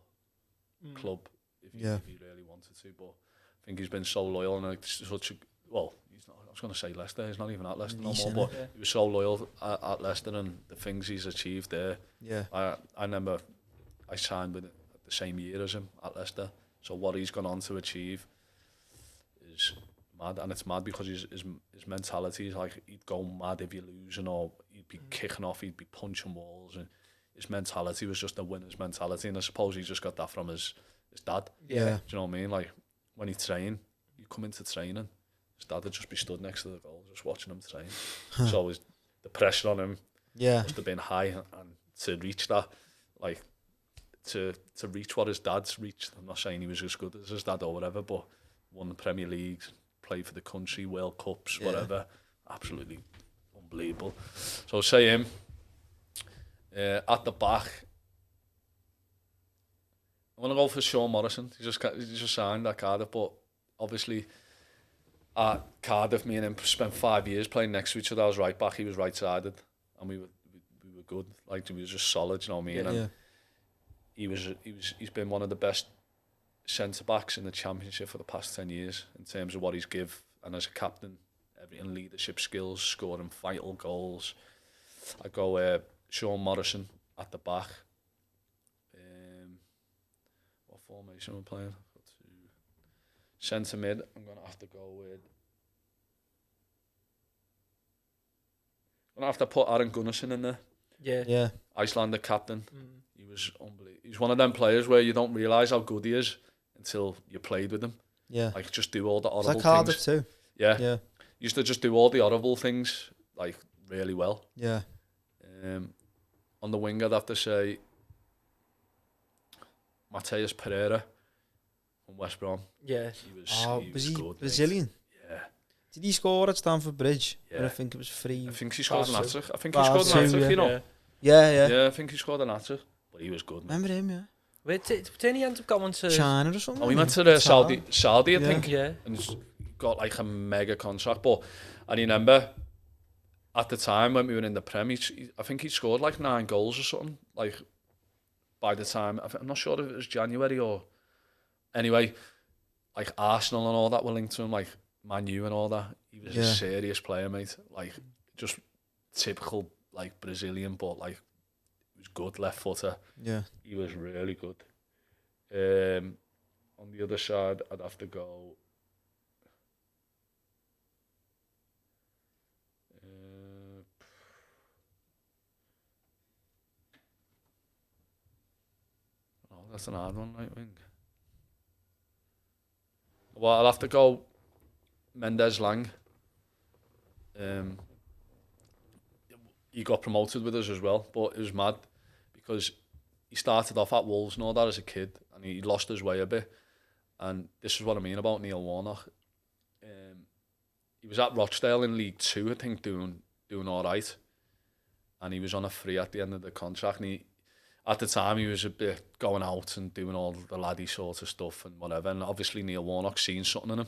club if he really wanted to. But I think he's been so loyal and like such a he's not. I was going to say Leicester. He's not even at Leicester no more. But he was so loyal at Leicester and the things he's achieved there. Yeah. I remember I signed with the same year as him at Leicester. So what he's gone on to achieve is mad, and it's mad because his mentality is like he'd go mad if you're losing, or he'd be kicking off, he'd be punching walls, and his mentality was just a winner's mentality. And I suppose he just got that from his dad. Yeah. Do you know what I mean? Like when he trained, you come into training, his dad would just be stood next to the goal, just watching him train. So the pressure on him must have been high, and to reach that, like to reach what his dad's reached. I'm not saying he was as good as his dad or whatever, but won the Premier League, played for the country, World Cups, whatever. Absolutely unbelievable. So say him. At the back, I want to go for Sean Morrison. He just signed at Cardiff, but obviously at Cardiff, me and him spent 5 years playing next to each other. I was right back, he was right-sided, and we were good. Like, he was just solid, you know what I mean? And he's been one of the best centre-backs in the Championship for the past 10 years in terms of what he's give, and as a captain, everything, leadership skills, scoring vital goals. I go Sean Morrison at the back. What formation we're playing? Centre mid, I'm going to have to go with... I'm going to have to put Aaron Gunnarsson in there. Yeah. Icelander captain. He was unbelievable. He's one of them players where you don't realise how good he is until you played with him. Yeah. Like, just do all the horrible things. It's like Cardiff things. too. Yeah. Used to just do all the horrible things, like, really well. Yeah. On the wing, I'd have to say Mateus Pereira from West Brom. Yeah. He was good, Brazilian? Mate. Yeah. Did he score at Stamford Bridge? Yeah. I think it was free. I think he scored an hat-trick. You know. Yeah. Yeah, I think he scored an hat-trick. But he was good, mate. Remember him, yeah. Where didn't he end up going to China or something? Oh, he went to Saudi, I think. Yeah. And he's got like a mega contract. But I remember at the time when we were in the Prem, I think he scored like 9 goals or something. Like, by the time, I'm not sure if it was January or... Anyway, like Arsenal and all that were linked to him, like Man U and all that. He was a serious player, mate. Like, just typical, like, Brazilian, but like, he was good left footer. Yeah. He was really good. On the other side, I'd have to go... That's an hard one, right wing. Well, I'll have to go Mendes Lang. He got promoted with us as well, but it was mad because he started off at Wolves and all that as a kid, and he lost his way a bit. And this is what I mean about Neil Warnock. He was at Rochdale in League 2, I think, doing all right, and he was on a free at the end of the contract. And at the time, he was a bit going out and doing all the laddie sort of stuff and whatever. And obviously, Neil Warnock seen something in him.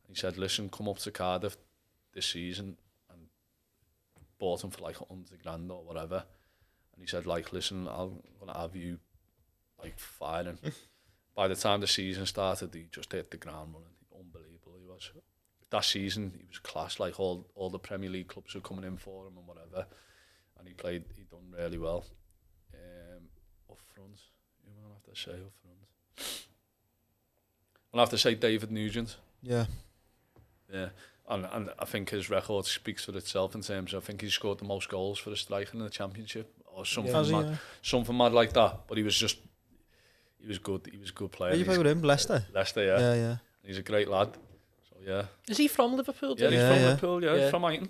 He said, "Listen, come up to Cardiff this season," and bought him for like $100,000 or whatever. And he said, like, "Listen, I'm gonna have you like firing." By the time the season started, he just hit the ground running. Unbelievable, he was. That season, he was class. Like all the Premier League clubs were coming in for him and whatever. And he done really well. Up front, who will I have to say up front? I'll have to say David Nugent. Yeah. And I think his record speaks for itself in terms of, I think he scored the most goals for a striker in the Championship or something mad like that. But he was good. He was a good player. Where you play with him? Leicester? Leicester, yeah. Yeah. He's a great lad. So yeah. Is he from Liverpool? Yeah, he's from Liverpool. Yeah, he's from Eighton.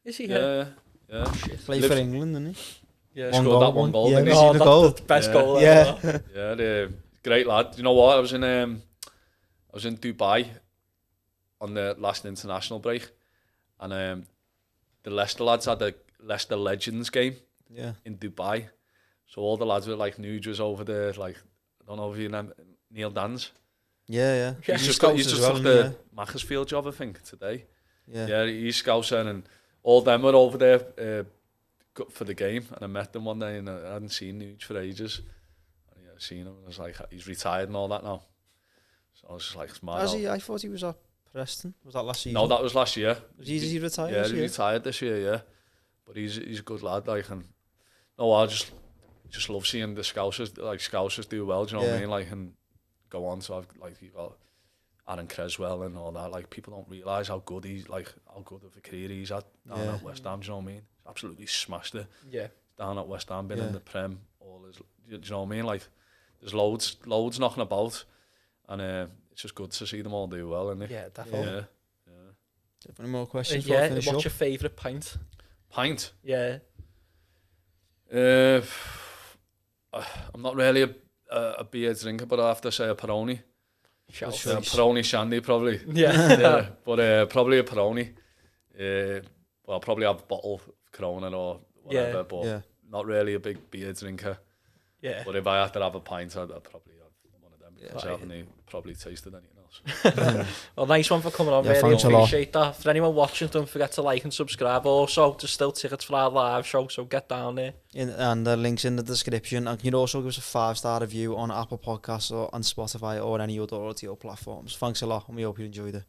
Is he? Yeah. Played for England, didn't he? Yeah, scored that one goal. Yeah, Didn't he? the goal. The best goal Yeah. ever. Yeah, great lad. You know what? I was in Dubai on the last international break, and the Leicester lads had a Leicester Legends game in Dubai. So all the lads were like, Nuge was over there, like, I don't know if you know Neil Dans. Yeah. He's just took the Macclesfield job, I think, today. Yeah, he's scouting, and all them were over there for the game, and I met them one day, and I hadn't seen Nuge for ages. And I seen him, and I was like, he's retired and all that now. So I was just like, it's mad. I thought he was at Preston. Was that last season? No, that was last year. Was he retired? Yeah, he retired this year. Yeah, but he's a good lad. Like, and I just love seeing the Scousers do well. Do you know what I mean? Like, and go on. So you got Aaron Creswell and all that. Like, people don't realise how good of a career he's had down at West Ham. Do you know what I mean? Absolutely smashed it. Yeah. Down at West Ham, been in the Prem, all his. Do you know what I mean? Like, there's loads knocking about, and it's just good to see them all do well, isn't it? Yeah, definitely. Yeah. Any more questions? What's your favourite pint? Pint? Yeah. I'm not really a beer drinker, but I have to say a Peroni. Peroni Shandy, probably. Yeah. But probably a Peroni. Well, I'll probably have a bottle of Corona or whatever, but not really a big beer drinker. Yeah. But if I had to have a pint, I'd probably have one of them because I haven't probably tasted anything else. Well, nice one for coming on. Really appreciate that. For anyone watching, don't forget to like and subscribe. Also, there's still tickets for our live show, so get down there. And the link's in the description. And you can also give us a 5-star review on Apple Podcasts or on Spotify or any other audio platforms. Thanks a lot, and we hope you enjoyed it.